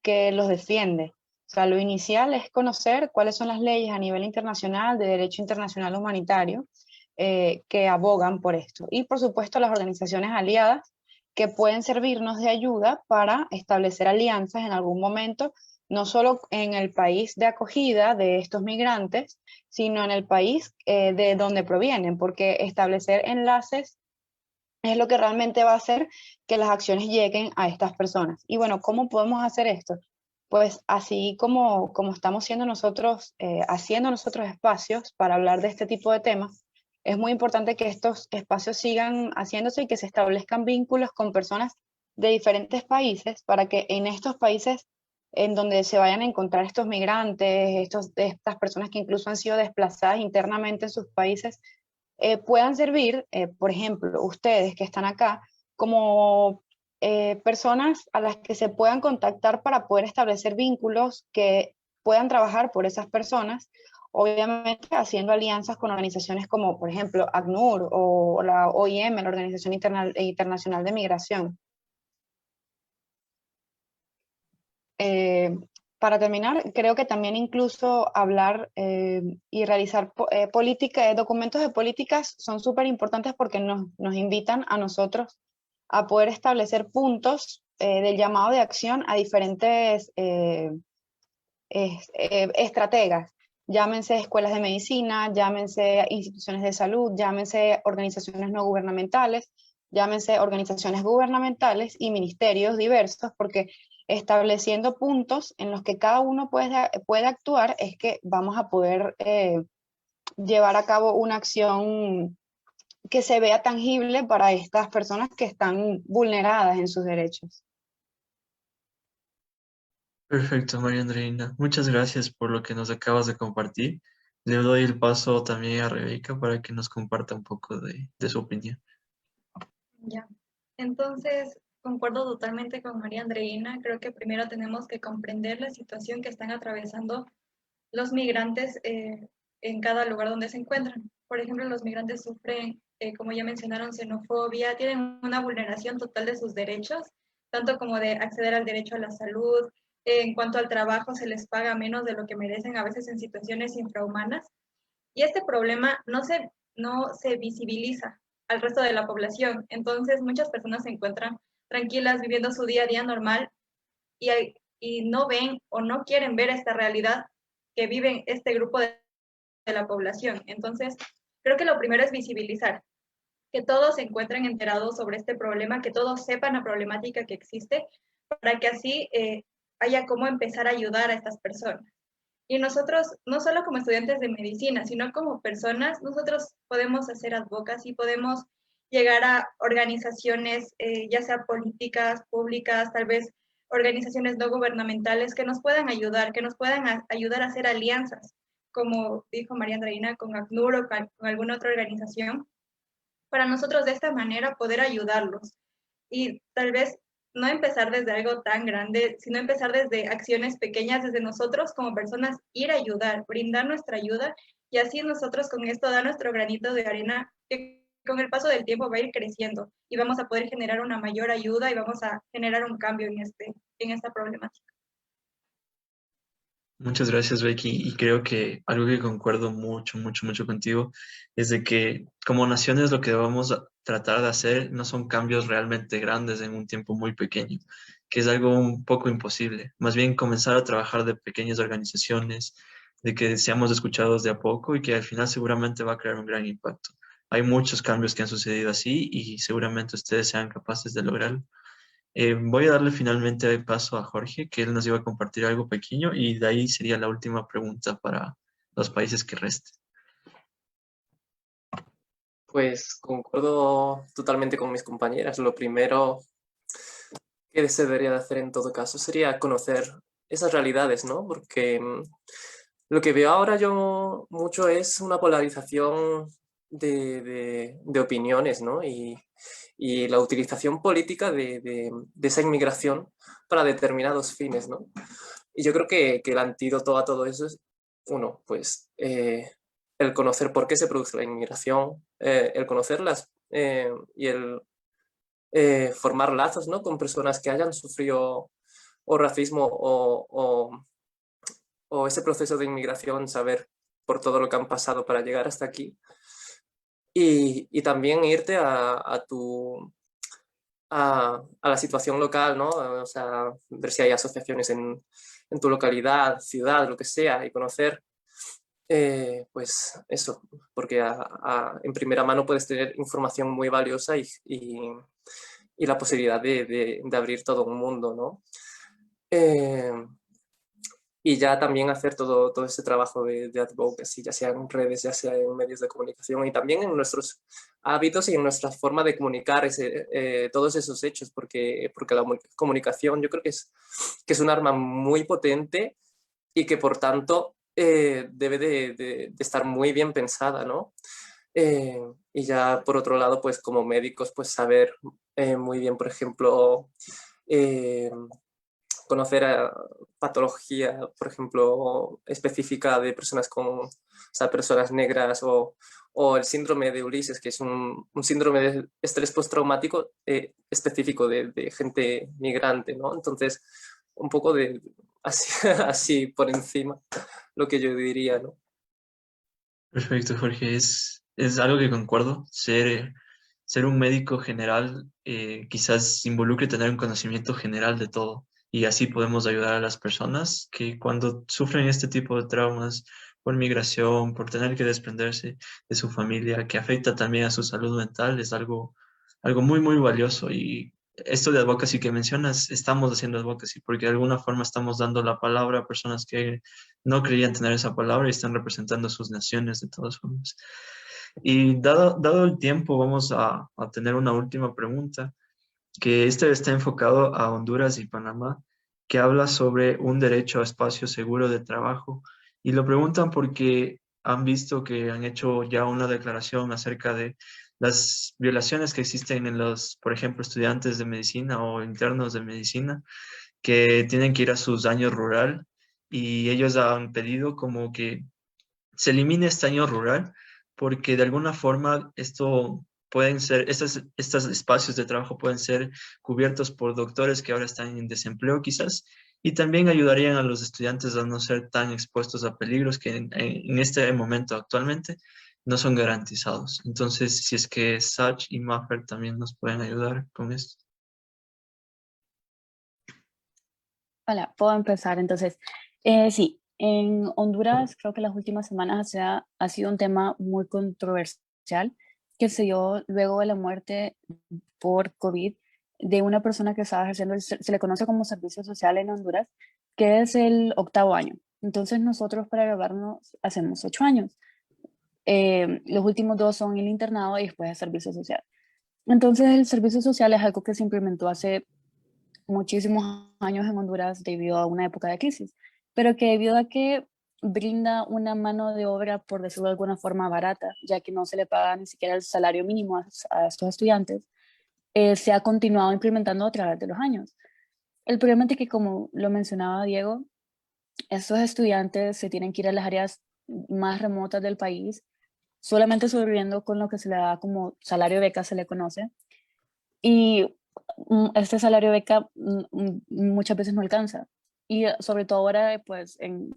que los defiende. O sea, lo inicial es conocer cuáles son las leyes a nivel internacional de derecho internacional humanitario que abogan por esto. Y por supuesto las organizaciones aliadas que pueden servirnos de ayuda para establecer alianzas en algún momento, no solo en el país de acogida de estos migrantes, sino en el país de donde provienen, porque establecer enlaces es lo que realmente va a hacer que las acciones lleguen a estas personas. Y bueno, ¿cómo podemos hacer esto? Pues así como estamos haciendo nosotros espacios para hablar de este tipo de temas, es muy importante que estos espacios sigan haciéndose y que se establezcan vínculos con personas de diferentes países para que en estos países en donde se vayan a encontrar estos migrantes, estas personas que incluso han sido desplazadas internamente en sus países, puedan servir, por ejemplo, ustedes que están acá, como personas a las que se puedan contactar para poder establecer vínculos que puedan trabajar por esas personas, obviamente haciendo alianzas con organizaciones como, por ejemplo, ACNUR o la OIM, la Organización Internacional de Migración. Para terminar, creo que también incluso hablar y realizar documentos de políticas son súper importantes porque nos invitan a nosotros a poder establecer puntos del llamado de acción a diferentes estrategas, llámense escuelas de medicina, llámense instituciones de salud, llámense organizaciones no gubernamentales, llámense organizaciones gubernamentales y ministerios diversos, porque estableciendo puntos en los que cada uno puede actuar es que vamos a poder llevar a cabo una acción que se vea tangible para estas personas que están vulneradas en sus derechos. Perfecto, María Andreina. Muchas gracias por lo que nos acabas de compartir. Le doy el paso también a Rebeca para que nos comparta un poco de su opinión. Ya, entonces concuerdo totalmente con María Andreina. Creo que primero tenemos que comprender la situación que están atravesando los migrantes en cada lugar donde se encuentran. Por ejemplo, los migrantes sufren, como ya mencionaron, xenofobia, tienen una vulneración total de sus derechos, tanto como de acceder al derecho a la salud. En cuanto al trabajo, se les paga menos de lo que merecen, a veces en situaciones infrahumanas. Y este problema no se visibiliza al resto de la población. Entonces, muchas personas se encuentran tranquilas viviendo su día a día normal y y no ven o no quieren ver esta realidad que viven este grupo de la población. Entonces, creo que lo primero es visibilizar, que todos se encuentren enterados sobre este problema, que todos sepan la problemática que existe, para que así haya cómo empezar a ayudar a estas personas. Y nosotros, no solo como estudiantes de medicina, sino como personas, nosotros podemos hacer advocacy, podemos llegar a organizaciones, ya sea políticas, públicas, tal vez organizaciones no gubernamentales, que nos puedan ayudar, que nos puedan ayudar a hacer alianzas, como dijo María Andreina, con ACNUR o con alguna otra organización, para nosotros de esta manera poder ayudarlos. Y tal vez no empezar desde algo tan grande, sino empezar desde acciones pequeñas, desde nosotros como personas, ir a ayudar, brindar nuestra ayuda, y así nosotros con esto dar nuestro granito de arena, que con el paso del tiempo va a ir creciendo y vamos a poder generar una mayor ayuda y vamos a generar un cambio en esta problemática. Muchas gracias, Becky. Y creo que algo que concuerdo mucho contigo es de que como naciones lo que debemos tratar de hacer no son cambios realmente grandes en un tiempo muy pequeño, que es algo un poco imposible. Más bien comenzar a trabajar de pequeñas organizaciones, de que seamos escuchados de a poco y que al final seguramente va a crear un gran impacto. Hay muchos cambios que han sucedido así y seguramente ustedes sean capaces de lograrlo. Voy a darle finalmente paso a Jorge, que él nos iba a compartir algo pequeño y de ahí sería la última pregunta para los países que resten. Pues concuerdo totalmente con mis compañeras. Lo primero que se debería de hacer en todo caso sería conocer esas realidades, ¿no? Porque lo que veo ahora yo mucho es una polarización de opiniones, ¿no? Y la utilización política de esa inmigración para determinados fines, ¿no? Y yo creo que el antídoto a todo eso es, uno, pues el conocer por qué se produce la inmigración, el conocerlas y el formar lazos, ¿no? Con personas que hayan sufrido o racismo o ese proceso de inmigración, saber por todo lo que han pasado para llegar hasta aquí. Y también irte a la situación local, ¿no? O sea, ver si hay asociaciones en tu localidad, ciudad, lo que sea, y conocer, pues eso, porque en primera mano puedes tener información muy valiosa y la posibilidad de abrir todo un mundo, ¿no? Y ya también hacer todo ese trabajo de advocacy, ya sea en redes, ya sea en medios de comunicación y también en nuestros hábitos y en nuestra forma de comunicar todos esos hechos, porque la comunicación yo creo que es un arma muy potente y que por tanto debe de estar muy bien pensada, ¿no? Y ya por otro lado, pues como médicos, pues saber muy bien, por ejemplo, conocer patología, por ejemplo, específica de personas o sea, personas negras o el síndrome de Ulises, que es un síndrome de estrés postraumático específico de gente migrante, ¿no? Entonces, un poco de así por encima, lo que yo diría, ¿no? Perfecto, Jorge. Es algo que concuerdo. Ser un médico general quizás involucre tener un conocimiento general de todo y así podemos ayudar a las personas que cuando sufren este tipo de traumas por migración, por tener que desprenderse de su familia, que afecta también a su salud mental, es algo muy valioso. Y esto de advocacy que mencionas, estamos haciendo advocacy porque de alguna forma estamos dando la palabra a personas que no creían tener esa palabra y están representando a sus naciones de todas formas. Y dado el tiempo, vamos a tener una última pregunta, que este está enfocado a Honduras y Panamá, que habla sobre un derecho a espacio seguro de trabajo. Y lo preguntan porque han visto que han hecho ya una declaración acerca de las violaciones que existen en los, por ejemplo, estudiantes de medicina o internos de medicina, que tienen que ir a sus años rural y ellos han pedido como que se elimine este año rural porque de alguna forma estos espacios de trabajo pueden ser cubiertos por doctores que ahora están en desempleo quizás y también ayudarían a los estudiantes a no ser tan expuestos a peligros que en este momento actualmente no son garantizados. Entonces, si es que Sach y Maffer también nos pueden ayudar con esto. Hola, puedo empezar. Entonces, sí, en Honduras creo que las últimas semanas ha sido un tema muy controversial que se dio luego de la muerte por COVID de una persona que estaba ejerciendo, se le conoce como servicio social en Honduras, que es el 8º año. Entonces nosotros para graduarnos hacemos 8 años. Los últimos 2 son el internado y después el servicio social. Entonces el servicio social es algo que se implementó hace muchísimos años en Honduras debido a una época de crisis, pero que debido a que brinda una mano de obra, por decirlo de alguna forma, barata, ya que no se le paga ni siquiera el salario mínimo a estos estudiantes, se ha continuado implementando a través de los años. El problema es que, como lo mencionaba Diego, estos estudiantes se tienen que ir a las áreas más remotas del país, solamente sobreviviendo con lo que se le da como salario beca, se le conoce, y este salario beca muchas veces no alcanza. Y sobre todo ahora, pues, en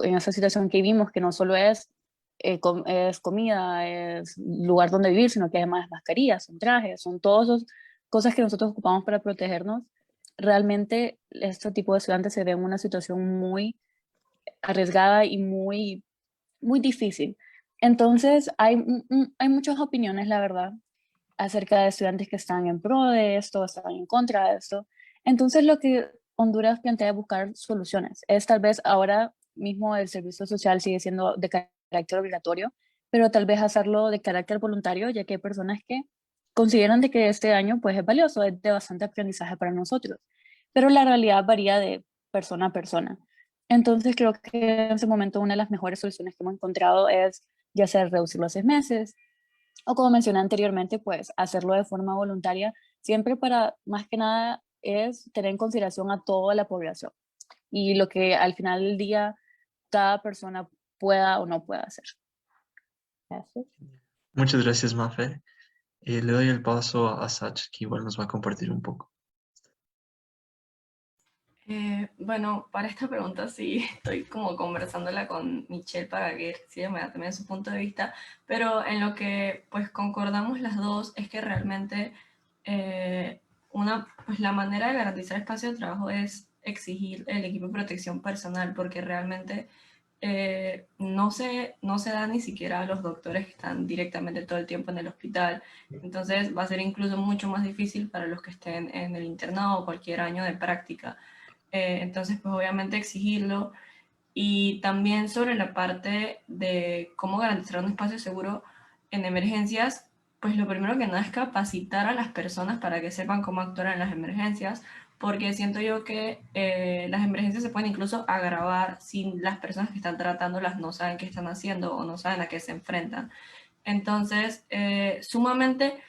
esa situación que vivimos, que no solo es, es comida, es lugar donde vivir, sino que además mascarillas, son trajes, son todas esas cosas que nosotros ocupamos para protegernos. Realmente, este tipo de estudiantes se ven en una situación muy arriesgada y muy difícil. Entonces, hay muchas opiniones, la verdad, acerca de estudiantes que están en pro de esto, están en contra de esto. Entonces, lo que Honduras plantea es buscar soluciones. Es tal vez ahora mismo el servicio social sigue siendo de carácter obligatorio, pero tal vez hacerlo de carácter voluntario, ya que hay personas que consideran de que este año pues es valioso, es de bastante aprendizaje para nosotros. Pero la realidad varía de persona a persona. Entonces, creo que en ese momento una de las mejores soluciones que hemos encontrado es ya sea reducirlo a 6 meses, o como mencioné anteriormente, pues hacerlo de forma voluntaria, siempre para, más que nada, es tener en consideración a toda la población y lo que al final del día cada persona pueda o no pueda hacer. Gracias. Muchas gracias, Mafe. Le doy el paso a Sach, que igual nos va a compartir un poco. Bueno, para esta pregunta sí estoy como conversándola con Michelle para que sí me da también su punto de vista, pero en lo que pues concordamos las dos es que realmente pues la manera de garantizar espacio de trabajo es exigir el equipo de protección personal, porque realmente no se da ni siquiera a los doctores que están directamente todo el tiempo en el hospital. Entonces va a ser incluso mucho más difícil para los que estén en el internado o cualquier año de práctica. Entonces, pues obviamente exigirlo. Y también sobre la parte de cómo garantizar un espacio seguro en emergencias, pues lo primero que nada es capacitar a las personas para que sepan cómo actuar en las emergencias, porque siento yo que las emergencias se pueden incluso agravar si las personas que están tratándolas no saben qué están haciendo o no saben a qué se enfrentan. Entonces, sumamente...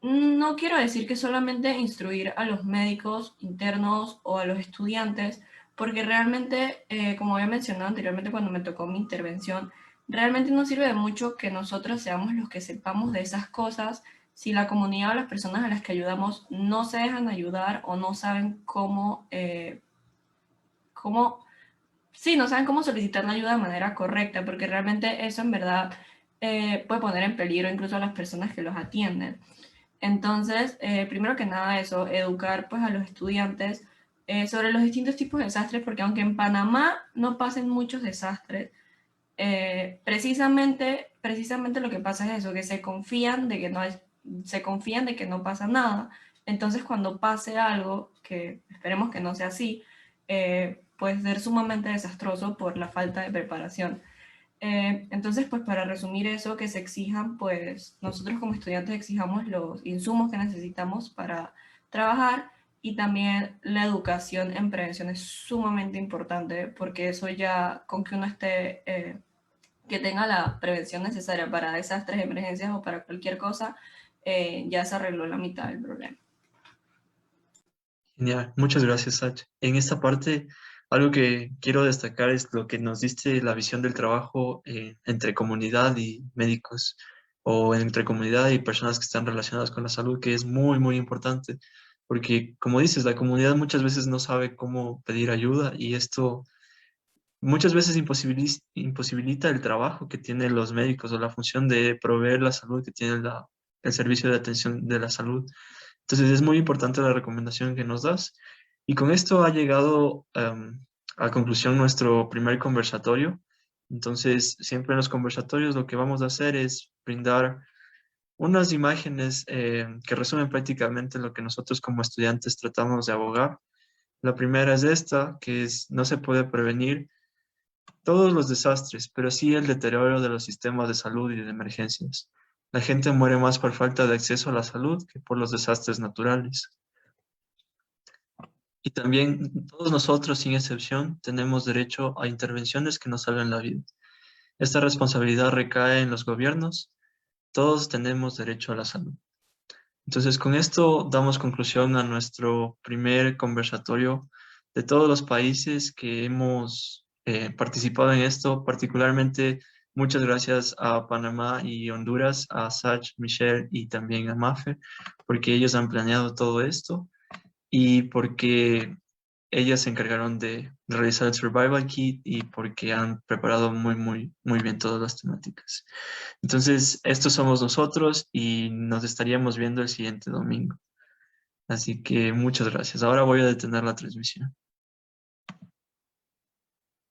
No quiero decir que solamente instruir a los médicos internos o a los estudiantes, porque realmente, como había mencionado anteriormente cuando me tocó mi intervención, realmente no sirve de mucho que nosotros seamos los que sepamos de esas cosas si la comunidad o las personas a las que ayudamos no se dejan ayudar o no saben no saben cómo solicitar la ayuda de manera correcta, porque realmente eso en verdad puede poner en peligro incluso a las personas que los atienden. Entonces, primero que nada eso, educar pues a los estudiantes sobre los distintos tipos de desastres, porque aunque en Panamá no pasen muchos desastres, precisamente lo que pasa es eso, que se confían de que no pasa nada. Entonces, cuando pase algo, que esperemos que no sea así, puede ser sumamente desastroso por la falta de preparación. Entonces, pues para resumir eso, que se exijan, pues nosotros como estudiantes exijamos los insumos que necesitamos para trabajar, y también la educación en prevención es sumamente importante, porque eso ya con que uno esté, que tenga la prevención necesaria para desastres, emergencias o para cualquier cosa, ya se arregló la mitad del problema. Genial, muchas gracias, Sach. En esta parte, algo que quiero destacar es lo que nos diste la visión del trabajo entre comunidad y médicos, o entre comunidad y personas que están relacionadas con la salud, que es muy, muy importante, porque como dices, la comunidad muchas veces no sabe cómo pedir ayuda y esto muchas veces imposibilita el trabajo que tienen los médicos o la función de proveer la salud que tiene el servicio de atención de la salud. Entonces es muy importante la recomendación que nos das. Y con esto ha llegado a conclusión nuestro primer conversatorio. Entonces, siempre en los conversatorios lo que vamos a hacer es brindar unas imágenes que resumen prácticamente lo que nosotros como estudiantes tratamos de abogar. La primera es esta, que es: no se puede prevenir todos los desastres, pero sí el deterioro de los sistemas de salud y de emergencias. La gente muere más por falta de acceso a la salud que por los desastres naturales. Y también todos nosotros, sin excepción, tenemos derecho a intervenciones que nos salven la vida. Esta responsabilidad recae en los gobiernos. Todos tenemos derecho a la salud. Entonces, con esto damos conclusión a nuestro primer conversatorio de todos los países que hemos participado en esto. Particularmente, muchas gracias a Panamá y Honduras, a Sach, Michelle y también a Mafe, porque ellos han planeado todo esto y porque ellas se encargaron de realizar el Survival Kit y porque han preparado muy bien todas las temáticas. Entonces, estos somos nosotros y nos estaríamos viendo el siguiente domingo. Así que muchas gracias. Ahora voy a detener la transmisión.